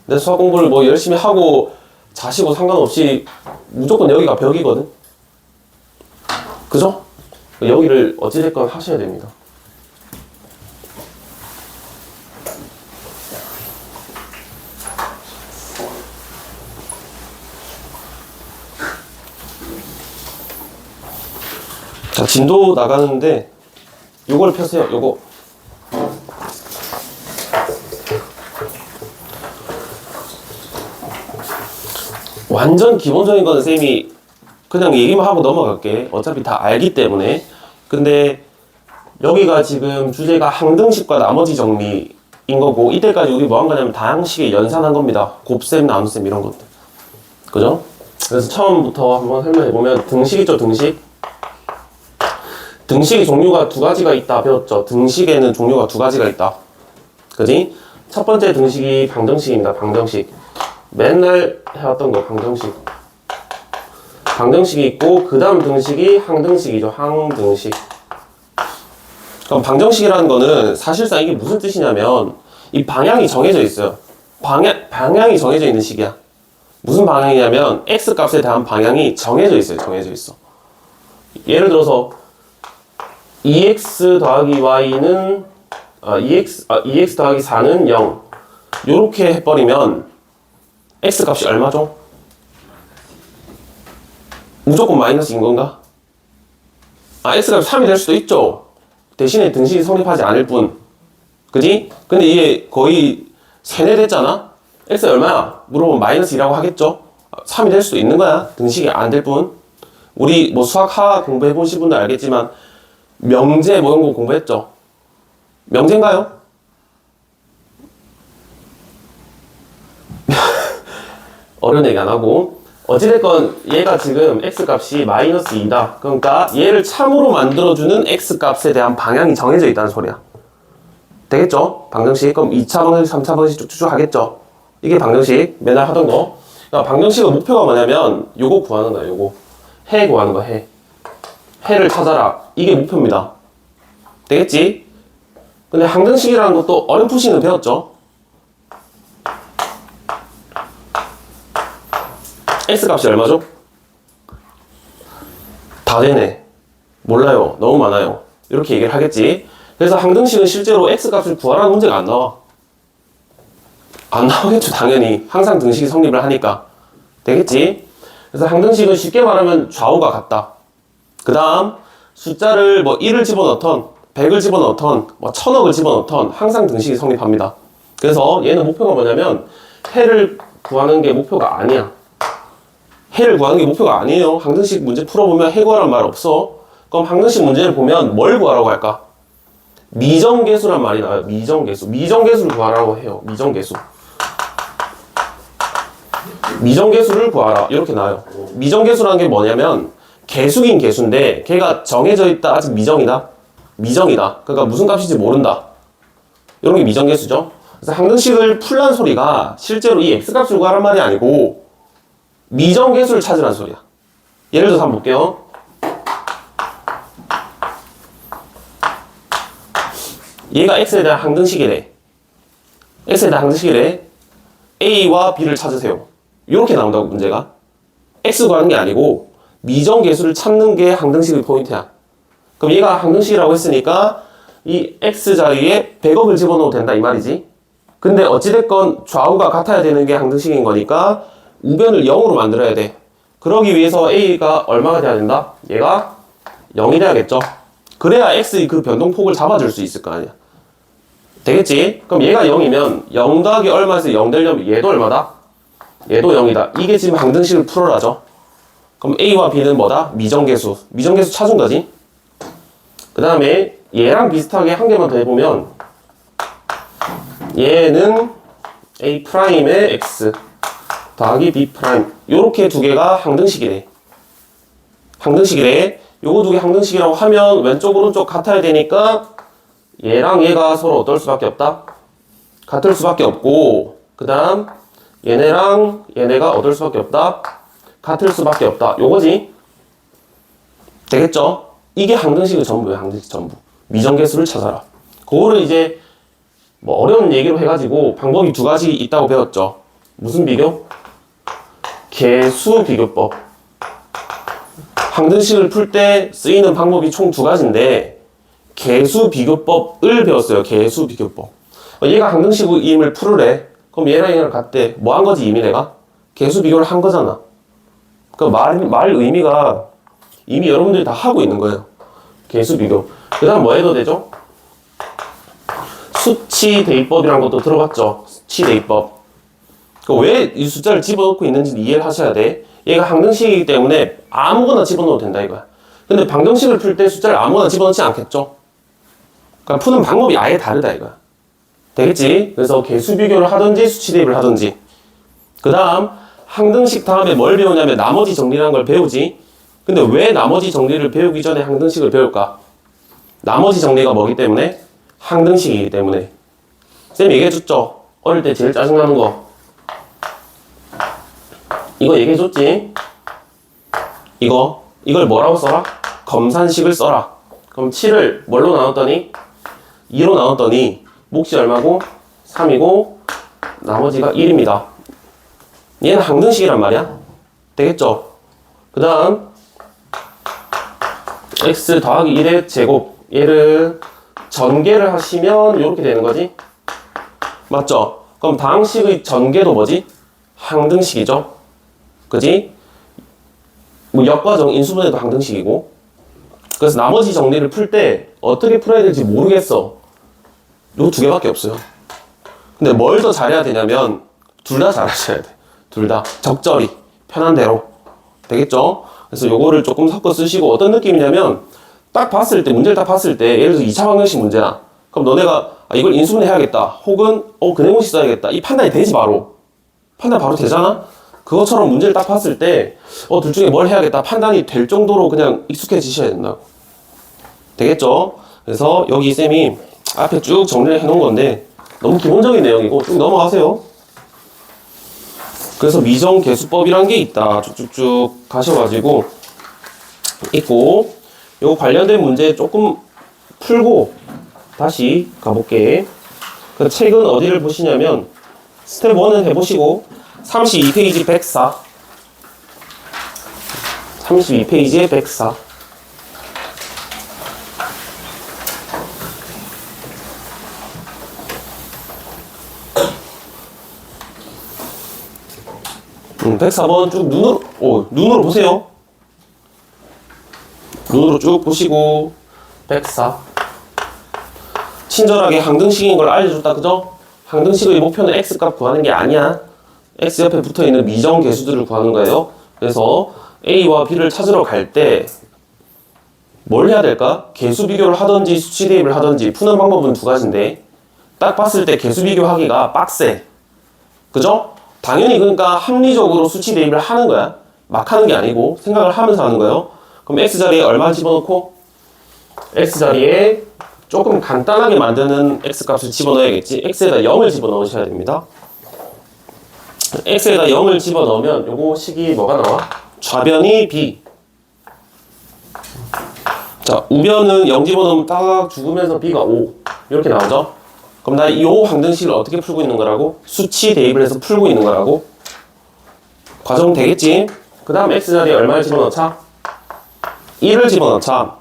내 수학 공부를 뭐 열심히 하고 자시고 상관없이 무조건 여기가 벽이거든. 그죠? 여기를 어찌됐건 하셔야 됩니다. 자, 진도 나가는데 요걸 펴세요. 요거 완전 기본적인 거는 쌤이 그냥 얘기만 하고 넘어갈게. 어차피 다 알기 때문에. 근데 여기가 지금 주제가 항등식과 나머지 정리인 거고, 이때까지 우리 뭐 한 거냐면 다항식에 연산한 겁니다. 곱셈, 나눗셈 이런 것들. 그죠? 그래서 처음부터 한번 설명해보면 등식 있죠, 등식. 등식이 종류가 두 가지가 있다 배웠죠. 등식에는 종류가 두 가지가 있다. 그지? 첫 번째 등식이 방정식입니다. 방정식. 맨날 해왔던 거 방정식. 방정식이 있고 그 다음 등식이 항등식이죠. 항등식. 그럼 방정식이라는 거는 사실상 이게 무슨 뜻이냐면 이 방향이 정해져 있어요. 방향이 정해져 있는 식이야. 무슨 방향이냐면 x 값에 대한 방향이 정해져 있어요. 정해져 있어. 예를 들어서 2x 더하기 y는 2x 더하기 4는 0 요렇게 해버리면 x 값이 얼마죠? 무조건 마이너스인 건가? x 값이 3이 될 수도 있죠. 대신에 등식이 성립하지 않을 뿐. 그지? 근데 이게 거의 세뇌됐잖아? x 얼마야? 물어보면 마이너스 2라고 하겠죠? 3이 될 수도 있는 거야. 등식이 안 될 뿐. 우리 뭐 수학 하 공부해 보신 분들 알겠지만 명제 뭐 이런 거 공부했죠? 명제인가요? 어려운 얘기 안 하고 어찌됐건 얘가 지금 x값이 마이너스 2다. 그러니까 얘를 참으로 만들어주는 x값에 대한 방향이 정해져 있다는 소리야. 되겠죠? 방정식. 그럼 2차 방정식, 3차 방정식 쭉쭉 하겠죠? 이게 방정식. 맨날 하던 거. 그러니까 방정식의 목표가 뭐냐면 요거 구하는 거야. 요거. 해 구하는 거야. 해. 해를 찾아라. 이게 목표입니다. 되겠지? 근데 항등식이라는 것도 어렴풋이는 배웠죠? x값이 얼마죠? 다 되네. 몰라요. 너무 많아요. 이렇게 얘기를 하겠지. 그래서 항등식은 실제로 x값을 구하라는 문제가 안 나와. 안 나오겠죠. 당연히. 항상 등식이 성립을 하니까. 되겠지? 그래서 항등식은 쉽게 말하면 좌우가 같다. 그 다음 숫자를 뭐 1을 집어넣던 100을 집어넣던 뭐 1000억을 집어넣던 항상 등식이 성립합니다. 그래서 얘는 목표가 뭐냐면 해를 구하는 게 목표가 아니야. 해를 구하는 게 목표가 아니에요. 항등식 문제 풀어보면 해 구하란 말 없어. 그럼 항등식 문제를 보면 뭘 구하라고 할까? 미정계수란 말이 나와요. 미정계수. 미정계수를 구하라고 해요. 미정계수. 미정계수를 구하라. 이렇게 나와요. 미정계수라는 게 뭐냐면 계수긴 계수인데 걔가 정해져 있다. 아직 미정이다. 미정이다. 그러니까 무슨 값인지 모른다. 이런 게 미정계수죠. 그래서 항등식을 풀란 소리가 실제로 이 x값을 구하란 말이 아니고 미정계수를 찾으란 소리야. 예를 들어서 한번 볼게요. 얘가 x에 대한 항등식이래. x에 대한 항등식이래. a와 b를 찾으세요. 이렇게 나온다고 문제가. x 구하는 게 아니고 미정계수를 찾는 게 항등식의 포인트야. 그럼 얘가 항등식이라고 했으니까 이 x 자리에 100억을 집어넣어도 된다 이 말이지. 근데 어찌됐건 좌우가 같아야 되는 게 항등식인 거니까 우변을 0으로 만들어야 돼. 그러기 위해서 a가 얼마가 돼야 된다? 얘가 0이 돼야겠죠. 그래야 x의 그 변동폭을 잡아줄 수 있을 거 아니야. 되겠지? 그럼 얘가 0이면 0 더하기 얼마에서 0 되려면 얘도 얼마다? 얘도 0이다. 이게 지금 항등식을 풀어라죠. 그럼 a와 b는 뭐다? 미정계수. 미정계수 찾은 거지. 그 다음에 얘랑 비슷하게 한 개만 더 해보면 얘는 A 프라임의 X 더하기 B 프라임. 요렇게 두 개가 항등식이래. 항등식이래. 요거 두 개 항등식이라고 하면 왼쪽 오른쪽 같아야 되니까 얘랑 얘가 서로 어떨 수밖에 없다? 같을 수밖에 없고, 그 다음 얘네랑 얘네가 어떨 수밖에 없다? 같을 수밖에 없다. 요거지? 되겠죠? 이게 항등식의 전부예요. 항등식 전부. 미정계수를 찾아라. 그거를 이제 뭐 어려운 얘기로 해가지고 방법이 두 가지 있다고 배웠죠. 무슨 비교? 계수 비교법. 항등식을 풀 때 쓰이는 방법이 총 두 가지인데 계수 비교법을 배웠어요. 계수 비교법. 얘가 항등식임을 풀으래. 그럼 얘랑 얘랑 같대. 뭐 한 거지 이미 내가? 계수 비교를 한 거잖아. 그 말 의미가 이미 여러분들이 다 하고 있는 거예요. 계수 비교. 그 다음 뭐 해도 되죠? 수치 대입법이라는 것도 들어봤죠? 수치 대입법. 왜 이 숫자를 집어넣고 있는지 이해를 하셔야 돼. 얘가 항등식이기 때문에 아무거나 집어넣어도 된다 이거야. 근데 방정식을 풀 때 숫자를 아무거나 집어넣지 않겠죠? 그러니까 푸는 방법이 아예 다르다 이거야. 되겠지? 그래서 계수 비교를 하든지 수치 대입을 하든지. 그 다음 항등식 다음에 뭘 배우냐면 나머지 정리라는 걸 배우지. 근데 왜 나머지 정리를 배우기 전에 항등식을 배울까? 나머지 정리가 뭐기 때문에? 항등식이기 때문에. 쌤 얘기해줬죠? 어릴 때 제일 짜증나는 거. 이거 얘기해줬지? 이걸 뭐라고 써라? 검산식을 써라. 그럼 7을 뭘로 나눴더니? 2로 나눴더니 몫이 얼마고? 3이고 나머지가 1입니다. 얘는 항등식이란 말이야. 되겠죠? 그 다음 x 더하기 1의 제곱. 얘를 전개를 하시면 이렇게 되는 거지? 맞죠? 그럼 다항식의 전개도 뭐지? 항등식이죠? 그지? 뭐 역과정 인수분해도 항등식이고. 그래서 나머지 정리를 풀 때 어떻게 풀어야 될지 모르겠어. 요 두 개밖에 없어요. 근데 뭘 더 잘해야 되냐면 둘 다 잘하셔야 돼. 둘 다 적절히 편한 대로. 되겠죠? 그래서 요거를 조금 섞어 쓰시고 어떤 느낌이냐면 딱 봤을 때 문제를 딱 봤을 때 예를 들어서 2차 방정식 문제야. 그럼 너네가 이걸 인수분해 해야겠다. 혹은 근해공식 써야겠다. 이 판단이 되지 바로. 판단 바로 되잖아? 그것처럼 문제를 딱 봤을 때 둘 중에 뭘 해야겠다 판단이 될 정도로 그냥 익숙해지셔야 된다고. 되겠죠? 그래서 여기 쌤이 앞에 쭉 정리를 해놓은 건데 너무 기본적인 내용이고 쭉 넘어가세요. 그래서 미정계수법이란 게 있다. 쭉쭉쭉 가셔가지고 있고 요 관련된 문제 조금 풀고 다시 가볼게. 그 책은 어디를 보시냐면 스텝 1은 해보시고 32페이지 104 32페이지에 104 104번 쭉 눈으로 보세요. 눈으로 쭉 보시고 104 친절하게 항등식인 걸 알려줬다. 그죠? 항등식의 목표는 x값 구하는 게 아니야. x 옆에 붙어있는 미정계수들을 구하는 거예요. 그래서 a와 b를 찾으러 갈 때 뭘 해야 될까? 계수 비교를 하든지 수치 대입을 하든지 푸는 방법은 두 가지인데 딱 봤을 때 계수 비교하기가 빡세. 그죠? 당연히 그러니까 합리적으로 수치 대입을 하는 거야. 막 하는 게 아니고 생각을 하면서 하는 거예요. 그럼 x자리에 얼마 집어넣고 x자리에 조금 간단하게 만드는 x값을 집어넣어야겠지. x에다 0을 집어넣으셔야 됩니다. x에다 0을 집어넣으면 요거 식이 뭐가 나와? 좌변이 b. 자, 우변은 0 집어넣으면 딱 죽으면서 b가 5 이렇게 나오죠. 그럼 나 이 항등식을 어떻게 풀고 있는 거라고? 수치 대입을 해서 풀고 있는 거라고? 과정 되겠지? 그 다음 x자리에 얼마를 집어넣자? 1을 집어넣자.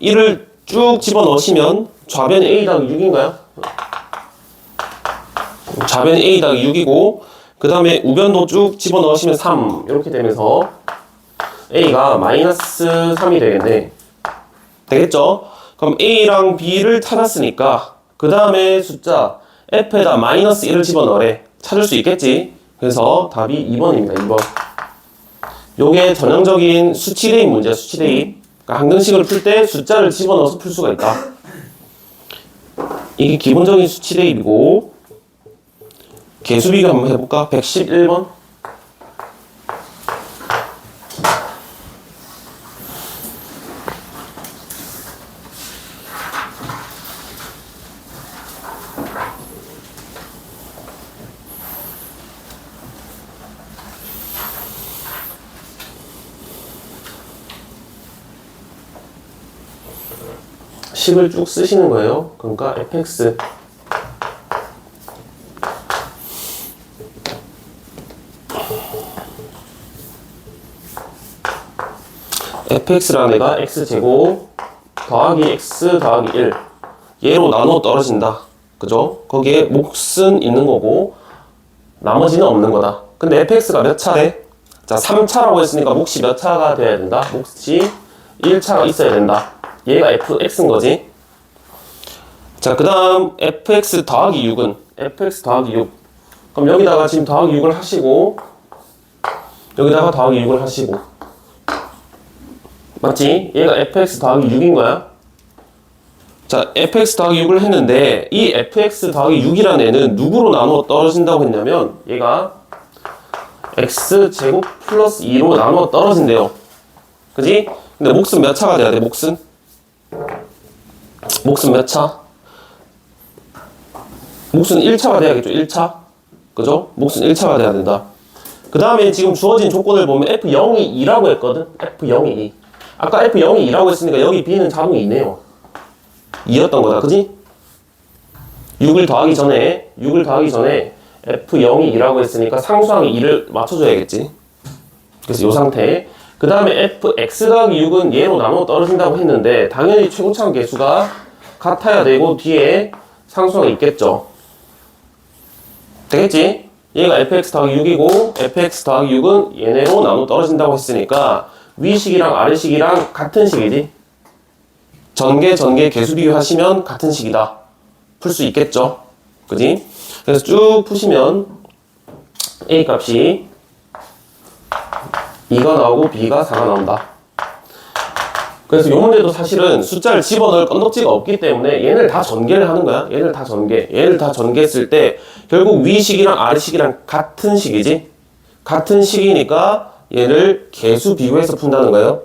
1을 쭉 집어넣으시면 좌변이 a 더하기 6인가요? 좌변이 a 더하기 6이고 그 다음에 우변도 쭉 집어넣으시면 3 이렇게 되면서 a가 마이너스 3이 되겠네. 되겠죠? 그럼 a랑 b를 찾았으니까 그 다음에 숫자 f에다 마이너스 1을 집어넣으래. 찾을 수 있겠지? 그래서 답이 2번입니다. 2번. 요게 전형적인 수치 대입 문제야. 수치 대입. 그러니까 항등식을 풀 때 숫자를 집어넣어서 풀 수가 있다. 이게 기본적인 수치 대입이고 개수 비교 한번 해볼까? 111번. 식을 쭉 쓰시는 거예요. 그러니까 fx fx라는 애가 x제곱 더하기 x 더하기 1 얘로 나눠 떨어진다. 그죠? 거기에 몫은 있는 거고 나머지는 없는 거다. 근데 fx가 몇 차래? 자, 3차라고 했으니까 몫이 몇 차가 돼야 된다? 몫이 1차가 있어야 된다. 얘가 fx인 거지. 자, 그 다음 fx 더하기 6은 fx 더하기 6. 그럼 여기다가 지금 더하기 6을 하시고 여기다가 더하기 6을 하시고 맞지? 얘가 fx 더하기 6인 거야. 자, fx 더하기 6을 했는데 이 fx 더하기 6이라는 애는 누구로 나누어 떨어진다고 했냐면 얘가 x제곱 플러스 2로 나누어 떨어진대요. 그지? 근데 몫은 몇 차가 돼야 돼? 몫은 몇 차? 몫은 1차가 돼야겠죠. 1차. 그죠? 몫은 1차가 돼야 된다. 그 다음에 지금 주어진 조건을 보면 F0이 2라고 했거든. F0이 2. 아까 F0이 2라고 했으니까 여기 B는 자동이 2네요. 2였던 거다. 그지? 6을 더하기 전에 F0이 2라고 했으니까 상수항이 2를 맞춰줘야겠지. 그래서 이 상태. 그 다음에 fx 더하기 6은 얘로 나눠 떨어진다고 했는데 당연히 최고차항 계수가 같아야 되고 뒤에 상수항이 있겠죠. 되겠지? 얘가 fx 더하기 6이고 fx 더하기 6은 얘네로 나눠 떨어진다고 했으니까 위식이랑 아래식이랑 같은 식이지. 전개 계수 비교하시면 같은 식이다. 풀 수 있겠죠. 그지? 그래서 쭉 푸시면 a 값이 2가 나오고 b가 4가 나온다. 그래서 이 문제도 사실은 숫자를 집어넣을 건덕지가 없기 때문에 얘를 다 전개를 하는 거야. 얘를 다 전개했을 때 결국 위식이랑 아래식이랑 같은 식이지. 같은 식이니까 얘를 계수 비교해서 푼다는 거예요.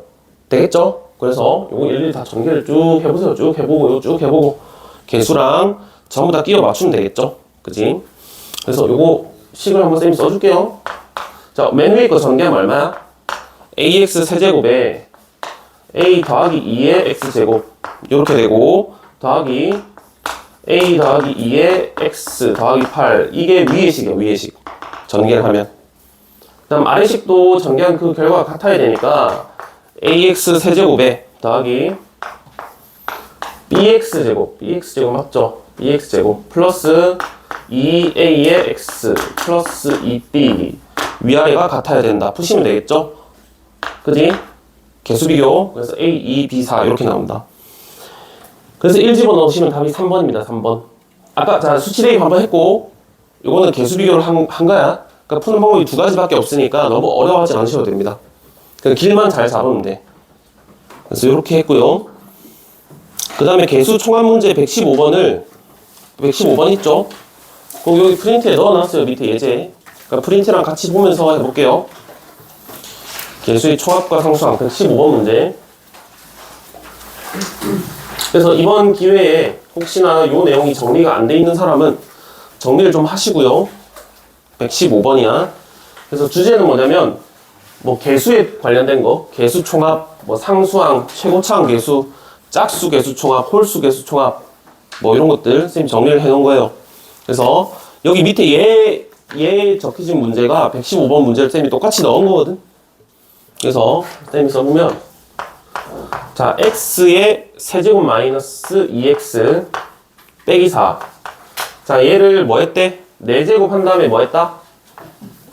되겠죠? 그래서 요거 일일이 다 전개를 쭉 해보세요. 쭉 해보고 계수랑 전부 다 끼워 맞추면 되겠죠? 그지? 그래서 요거 식을 한번 쌤이 써줄게요. 자, 맨 위에 거 전개하면 얼마야? ax 세제곱에 a 더하기 2의 x제곱 이렇게 되고 더하기 a 더하기 2의 x 더하기 8 이게 위의 식이야. 위의 식 전개를 하면 그 다음 아래식도 전개한 그 결과가 같아야 되니까 ax 세제곱에 더하기 bx제곱 맞죠? bx제곱 플러스 2a의 x 플러스 2b 위아래가 같아야 된다. 푸시면 되겠죠? 그지? 개수 비교. 그래서 A, 2, B, 4 이렇게 나온다. 그래서 1 집어넣으시면 답이 3번입니다. 3번. 아까 자 수치 대입 한번 했고 이거는 개수 비교를 한 거야. 그러니까 푸는 방법이 두 가지밖에 없으니까 너무 어려워하지 않으셔도 됩니다. 그냥 길만 잘 잡으면 돼. 그래서 이렇게 했고요. 그 다음에 개수 총합 문제 115번 있죠? 꼭 여기 프린트에 넣어놨어요. 밑에 예제. 그러니까 프린트랑 같이 보면서 해볼게요. 개수의 총합과 상수항 115번 문제. 그래서 이번 기회에 혹시나 요 내용이 정리가 안 돼 있는 사람은 정리를 좀 하시고요. 115번이야. 그래서 주제는 뭐냐면 뭐 개수에 관련된 거, 개수 총합, 뭐 상수항, 최고차항 개수, 짝수 개수 총합, 홀수 개수 총합, 뭐 이런 것들 선생님이 정리를 해 놓은 거예요. 그래서 여기 밑에 얘 적혀진 문제가 115번 문제를 쌤이 똑같이 넣은 거거든. 그래서 쌤이 써보면 자 x의 세제곱 마이너스 2x 빼기 4. 자 얘를 뭐 했대? 4제곱 한 다음에 뭐 했다?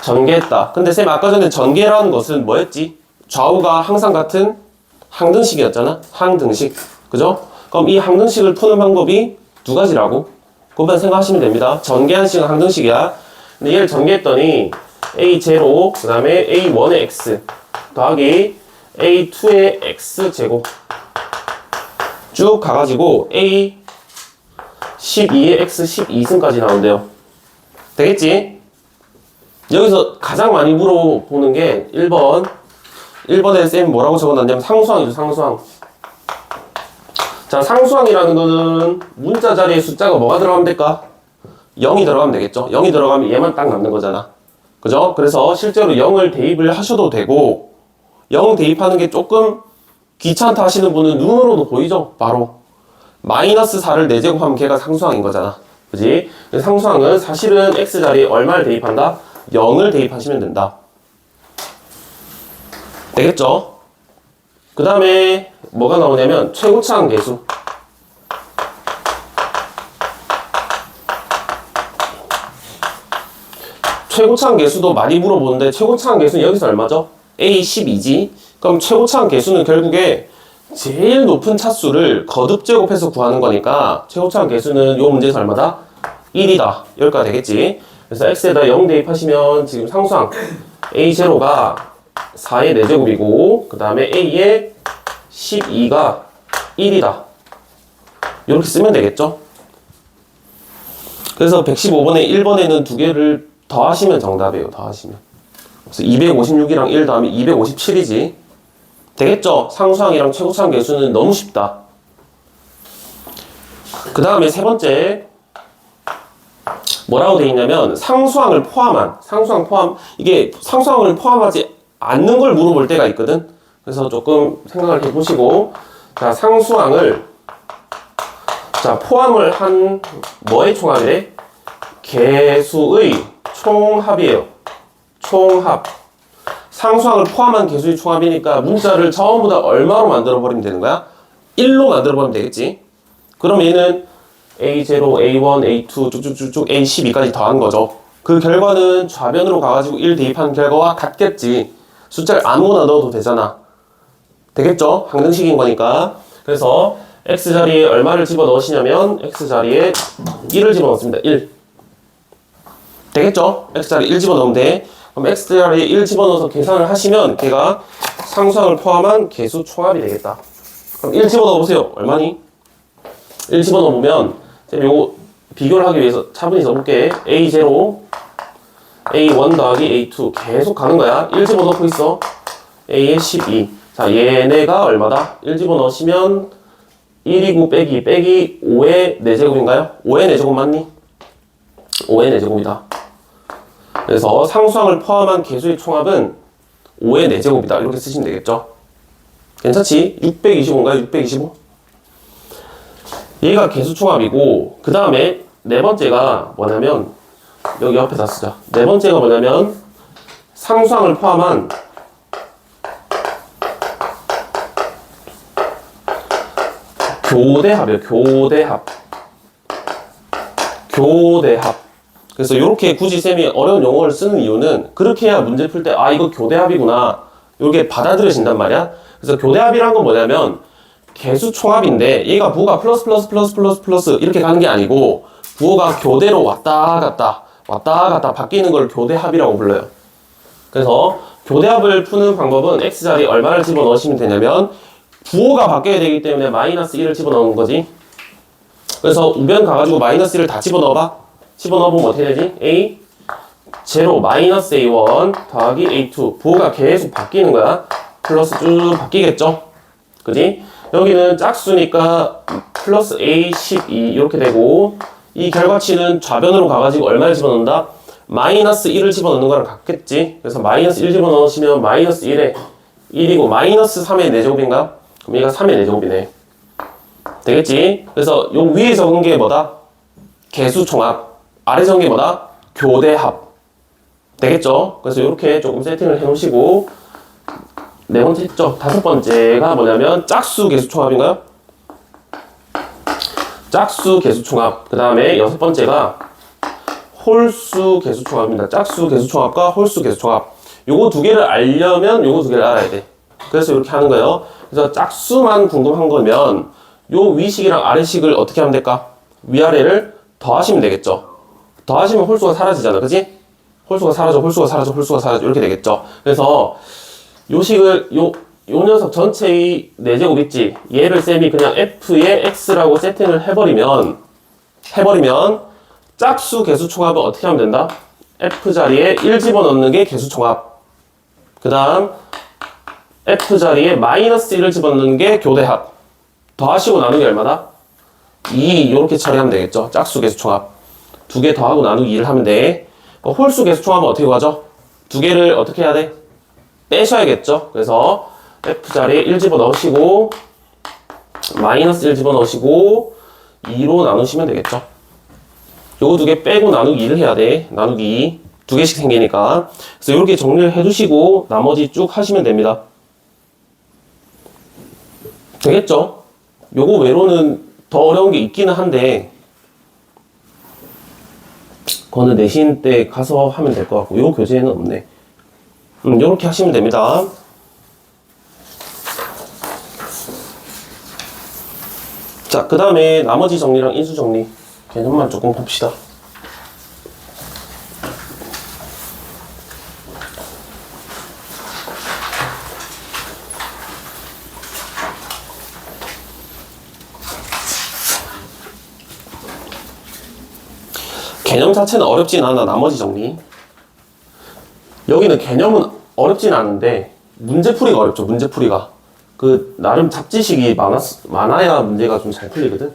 전개했다. 근데 쌤 아까 전에 전개라는 것은 뭐였지? 좌우가 항상 같은 항등식이었잖아. 항등식. 그죠? 그럼 이 항등식을 푸는 방법이 두 가지라고 그것만 생각하시면 됩니다. 전개한 식은 항등식이야. 근데 얘를 전개했더니 a0 그 다음에 a1의 x 더하기 a2의 x제곱 쭉 가가지고 a12의 x 12승까지 나온대요. 되겠지? 여기서 가장 많이 물어보는 게 1번. 1번에 쌤이 뭐라고 적어놨냐면 상수항이죠, 상수항. 자, 상수항이라는 거는 문자 자리에 숫자가 뭐가 들어가면 될까? 0이 들어가면 되겠죠. 0이 들어가면 얘만 딱 남는 거잖아. 그죠? 그래서 실제로 0을 대입을 하셔도 되고, 0 대입하는 게 조금 귀찮다 하시는 분은 눈으로도 보이죠? 바로. 마이너스 4를 4제곱하면 걔가 상수항인 거잖아. 그지? 상수항은 사실은 x자리에 얼마를 대입한다? 0을 대입하시면 된다. 되겠죠? 그 다음에 뭐가 나오냐면 최고차항 계수. 최고차항 계수도 많이 물어보는데 최고차항 계수는 여기서 얼마죠? A12지. 그럼 최고차항 계수는 결국에 제일 높은 차수를 거듭 제곱해서 구하는 거니까 최고차항 계수는 요 문제에서 얼마다? 1이다. 여기까지 되겠지. 그래서 x에다 0 대입하시면 지금 상수항 a0가 4의 4제곱이고 그 다음에 a의 12가 1이다. 이렇게 쓰면 되겠죠. 그래서 115번에 1번에는 두 개를 더하시면 정답이에요. 더하시면. 그래서 256이랑 1 더하면 257이지. 되겠죠? 상수항이랑 최고차항 계수는 너무 쉽다. 그 다음에 세 번째 뭐라고 되어 있냐면 상수항을 포함한 상수항 포함 이게 상수항을 포함하지 않는 걸 물어볼 때가 있거든. 그래서 조금 생각을 해보시고 자 상수항을 자 포함을 한 뭐의 총합이래? 개수의 총합이에요. 총합. 상수항을 포함한 개수의 총합이니까 문자를 전부 다 얼마로 만들어 버리면 되는 거야? 1로 만들어 버리면 되겠지. 그럼 얘는 A0, A1, A2 쭉쭉쭉쭉 A12까지 더한 거죠. 그 결과는 좌변으로 가가지고 1 대입한 결과와 같겠지. 숫자를 아무거나 넣어도 되잖아. 되겠죠? 항등식인 거니까. 그래서 X자리에 얼마를 집어넣으시냐면 X자리에 1을 집어넣습니다. 1. 되겠죠? X자리에 1 집어넣으면 돼. 그럼 X자리에 1 집어넣어서 계산을 하시면 걔가 상수항을 포함한 개수 총합이 되겠다. 그럼 1 집어넣어보세요. 얼마니? 1 집어넣어보면 쌤 요거 비교를 하기 위해서 차분히 써볼게. A0, A1 더하기 A2 계속 가는 거야. 1 집어넣고 있어. A의 12. 자, 얘네가 얼마다? 1 집어넣으시면 1이고 빼기 5의 4제곱인가요? 5의 4제곱 맞니? 5의 4제곱이다. 그래서 상수항을 포함한 개수의 총합은 5의 4제곱이다. 이렇게 쓰시면 되겠죠? 괜찮지? 625인가요? 625? 얘가 개수 총합이고 그 다음에 네 번째가 뭐냐면 여기 옆에다 쓰자. 네 번째가 뭐냐면 상수항을 포함한 교대합이에요. 교대합. 그래서 이렇게 굳이 쌤이 어려운 용어를 쓰는 이유는 그렇게 해야 문제 풀 때 아 이거 교대합이구나 이렇게 받아들여진단 말이야. 그래서 교대합이란 건 뭐냐면 개수 총합인데 얘가 부호가 플러스 이렇게 가는 게 아니고 부호가 교대로 왔다 갔다 바뀌는 걸 교대합이라고 불러요. 그래서 교대합을 푸는 방법은 x자리에 얼마를 집어넣으시면 되냐면 부호가 바뀌어야 되기 때문에 마이너스 1을 집어넣는 거지. 그래서 우변 가가지고 마이너스 1을 다 집어넣어봐. 집어넣어보면 어떻게 되지? A 제로 마이너스 A1 더하기 A2 부호가 계속 바뀌는 거야. 플러스 쭉 바뀌겠죠? 그지? 여기는 짝수니까 플러스 A12 이렇게 되고 이 결과치는 좌변으로 가가지고 얼마를 집어넣는다? 마이너스 1을 집어넣는 거랑 같겠지? 그래서 마이너스 1 집어넣으시면 마이너스 1에 1이고 마이너스 3의 4제곱인가? 그럼 얘가 3의 4제곱이네. 되겠지? 그래서 요 위에 적은 게 뭐다? 개수총합. 아래 적은 게 뭐다? 교대합. 되겠죠? 그래서 이렇게 조금 세팅을 해 놓으시고 네 번째 했죠? 다섯 번째가 뭐냐면 짝수 개수 총합인가요? 짝수 개수 총합. 그 다음에 여섯 번째가 홀수 개수 총합입니다. 짝수 개수 총합과 홀수 개수 총합. 요거 두 개를 알려면 요거 두 개를 알아야 돼. 그래서 이렇게 하는 거예요. 그래서 짝수만 궁금한 거면 요 위식이랑 아래식을 어떻게 하면 될까? 위아래를 더하시면 되겠죠. 더하시면 홀수가 사라지잖아. 그지? 홀수가 사라져 이렇게 되겠죠. 그래서 요 식을 요 녀석 전체의 4제곱 있지. 얘를 쌤이 그냥 f의 x라고 세팅을 해버리면 짝수 개수 총합은 어떻게 하면 된다? F자리에 1 집어넣는 게 개수총합. 그 다음 F자리에 마이너스 1을 집어넣는 게 교대합. 더하시고 나누기 얼마다? 2 이렇게 처리하면 되겠죠. 짝수 개수총합. 두 개 더하고 나누기 2를 하면 돼. 홀수 개수총합은 어떻게 구하죠? 두 개를 어떻게 해야 돼? 빼셔야겠죠. 그래서 F자리에 1 집어넣으시고 마이너스 1 집어넣으시고 2로 나누시면 되겠죠. 요거 두 개 빼고 나누기 2를 해야 돼. 나누기 2. 두 개씩 생기니까. 그래서 이렇게 정리를 해두시고 나머지 쭉 하시면 됩니다. 되겠죠? 요거 외로는 더 어려운 게 있기는 한데 그거는 내신 때 가서 하면 될 것 같고 요 교재에는 없네. 요렇게 하시면 됩니다. 자, 그 다음에 나머지 정리랑 인수 정리 개념만 조금 봅시다. 개념 자체는 어렵진 않아. 나머지 정리. 여기는 개념은 어렵진 않은데 문제풀이가 어렵죠. 문제풀이가. 그 나름 잡지식이 많아야 문제가 좀 잘 풀리거든.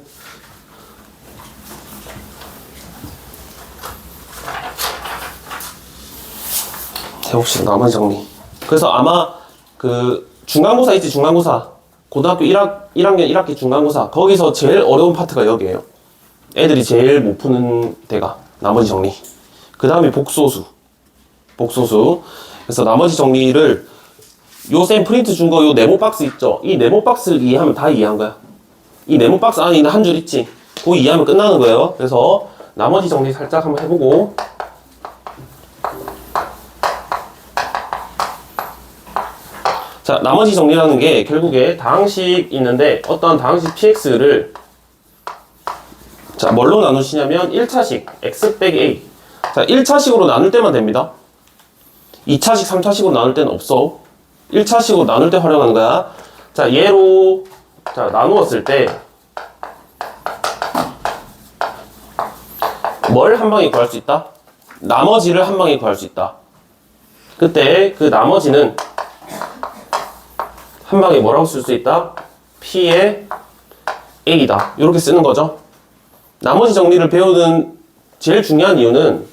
해봅시다. 나머지 정리. 그래서 아마 그 중간고사 있지. 중간고사. 고등학교 1학년 1학기 중간고사. 거기서 제일 어려운 파트가 여기에요. 애들이 제일 못 푸는 데가 나머지 정리. 그 다음에 복소수. 그래서 나머지 정리를 요쌤 프린트 준 거 요 네모 박스 있죠? 이 네모 박스를 이해하면 다 이해한 거야. 이 네모 박스 안에 있는 한 줄 있지? 그거 이해하면 끝나는 거예요. 그래서 나머지 정리 살짝 한번 해보고. 자, 나머지 정리라는 게 결국에 다항식 있는데 어떤 다항식 px를 자, 뭘로 나누시냐면 1차식 x 빼기 a. 자, 1차식으로 나눌 때만 됩니다. 2차식, 3차식으로 나눌 때는 없어. 1차식으로 나눌 때 활용하는 거야. 자, 얘로 자, 나누었을 때 뭘 한 방에 구할 수 있다? 나머지를 한 방에 구할 수 있다. 그때 그 나머지는 한 방에 뭐라고 쓸 수 있다? P의 A다. 이렇게 쓰는 거죠. 나머지 정리를 배우는 제일 중요한 이유는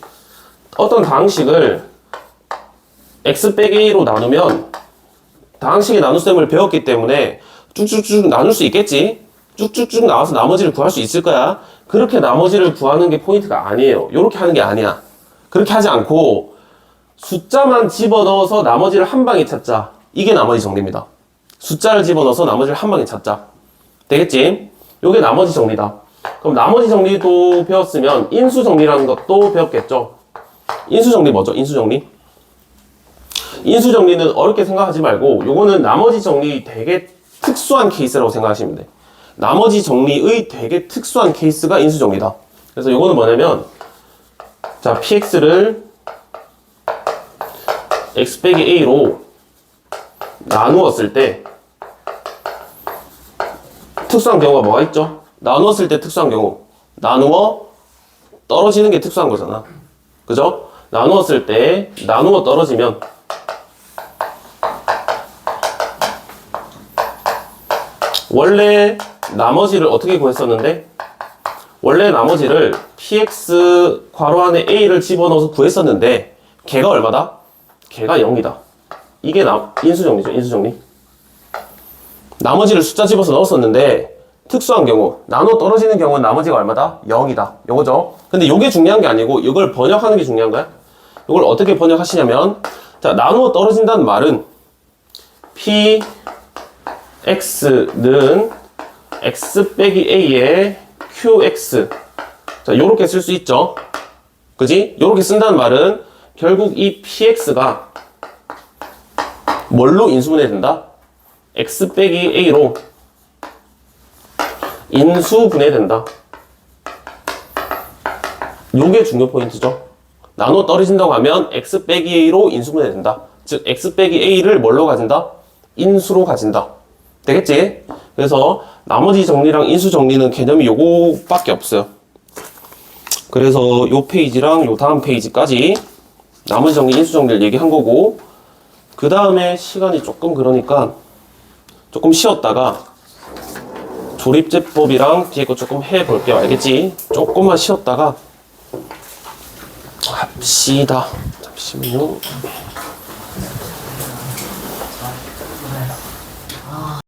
어떤 다항식을 x 빼기 a로 나누면 다항식의 나눗셈을 배웠기 때문에 쭉쭉쭉 나눌 수 있겠지. 쭉쭉쭉 나와서 나머지를 구할 수 있을 거야. 그렇게 나머지를 구하는 게 포인트가 아니에요. 이렇게 하는 게 아니야. 그렇게 하지 않고 숫자만 집어넣어서 나머지를 한 방에 찾자. 이게 나머지 정리입니다. 숫자를 집어넣어서 나머지를 한 방에 찾자. 되겠지? 이게 나머지 정리다. 그럼 나머지 정리도 배웠으면 인수 정리라는 것도 배웠겠죠. 인수 정리 뭐죠? 인수 정리? 인수 정리는 어렵게 생각하지 말고 요거는 나머지 정리 되게 특수한 케이스라고 생각하시면 돼. 나머지 정리의 되게 특수한 케이스가 인수 정리다. 그래서 요거는 뭐냐면 자, px를 x 빼기 a로 나누었을 때 특수한 경우가 뭐가 있죠? 나누었을 때 특수한 경우. 나누어 떨어지는 게 특수한 거잖아. 그죠? 나누었을 때 나누어 떨어지면 원래 나머지를 어떻게 구했었는데? 원래 나머지를 px 괄호 안에 a를 집어넣어서 구했었는데 걔가 얼마다? 걔가 0이다. 이게 인수정리죠. 인수정리. 나머지를 숫자 집어서 넣었었는데 특수한 경우, 나눠 떨어지는 경우는 나머지가 얼마다? 0이다. 요거죠. 근데 요게 중요한 게 아니고 이걸 번역하는 게 중요한 거야. 이걸 어떻게 번역하시냐면 자, 나누어 떨어진다는 말은 px는 x 빼기 a의 qx 자, 요렇게 쓸 수 있죠. 그지? 요렇게 쓴다는 말은 결국 이 px가 뭘로 인수분해 된다? x 빼기 a로 인수분해된다. 요게 중요 포인트죠. 나눠 떨어진다고 하면 x 빼기 a로 인수분해된다. 즉 x 빼기 a를 뭘로 가진다? 인수로 가진다. 되겠지? 그래서 나머지 정리랑 인수 정리는 개념이 요거밖에 없어요. 그래서 요 페이지랑 요 다음 페이지까지 나머지 정리, 인수정리를 얘기한 거고, 그 다음에 시간이 조금 그러니까 조금 쉬었다가 조립제법이랑 뒤에 거 조금 해볼게요. 알겠지? 조금만 쉬었다가 합시다. 잠시만요.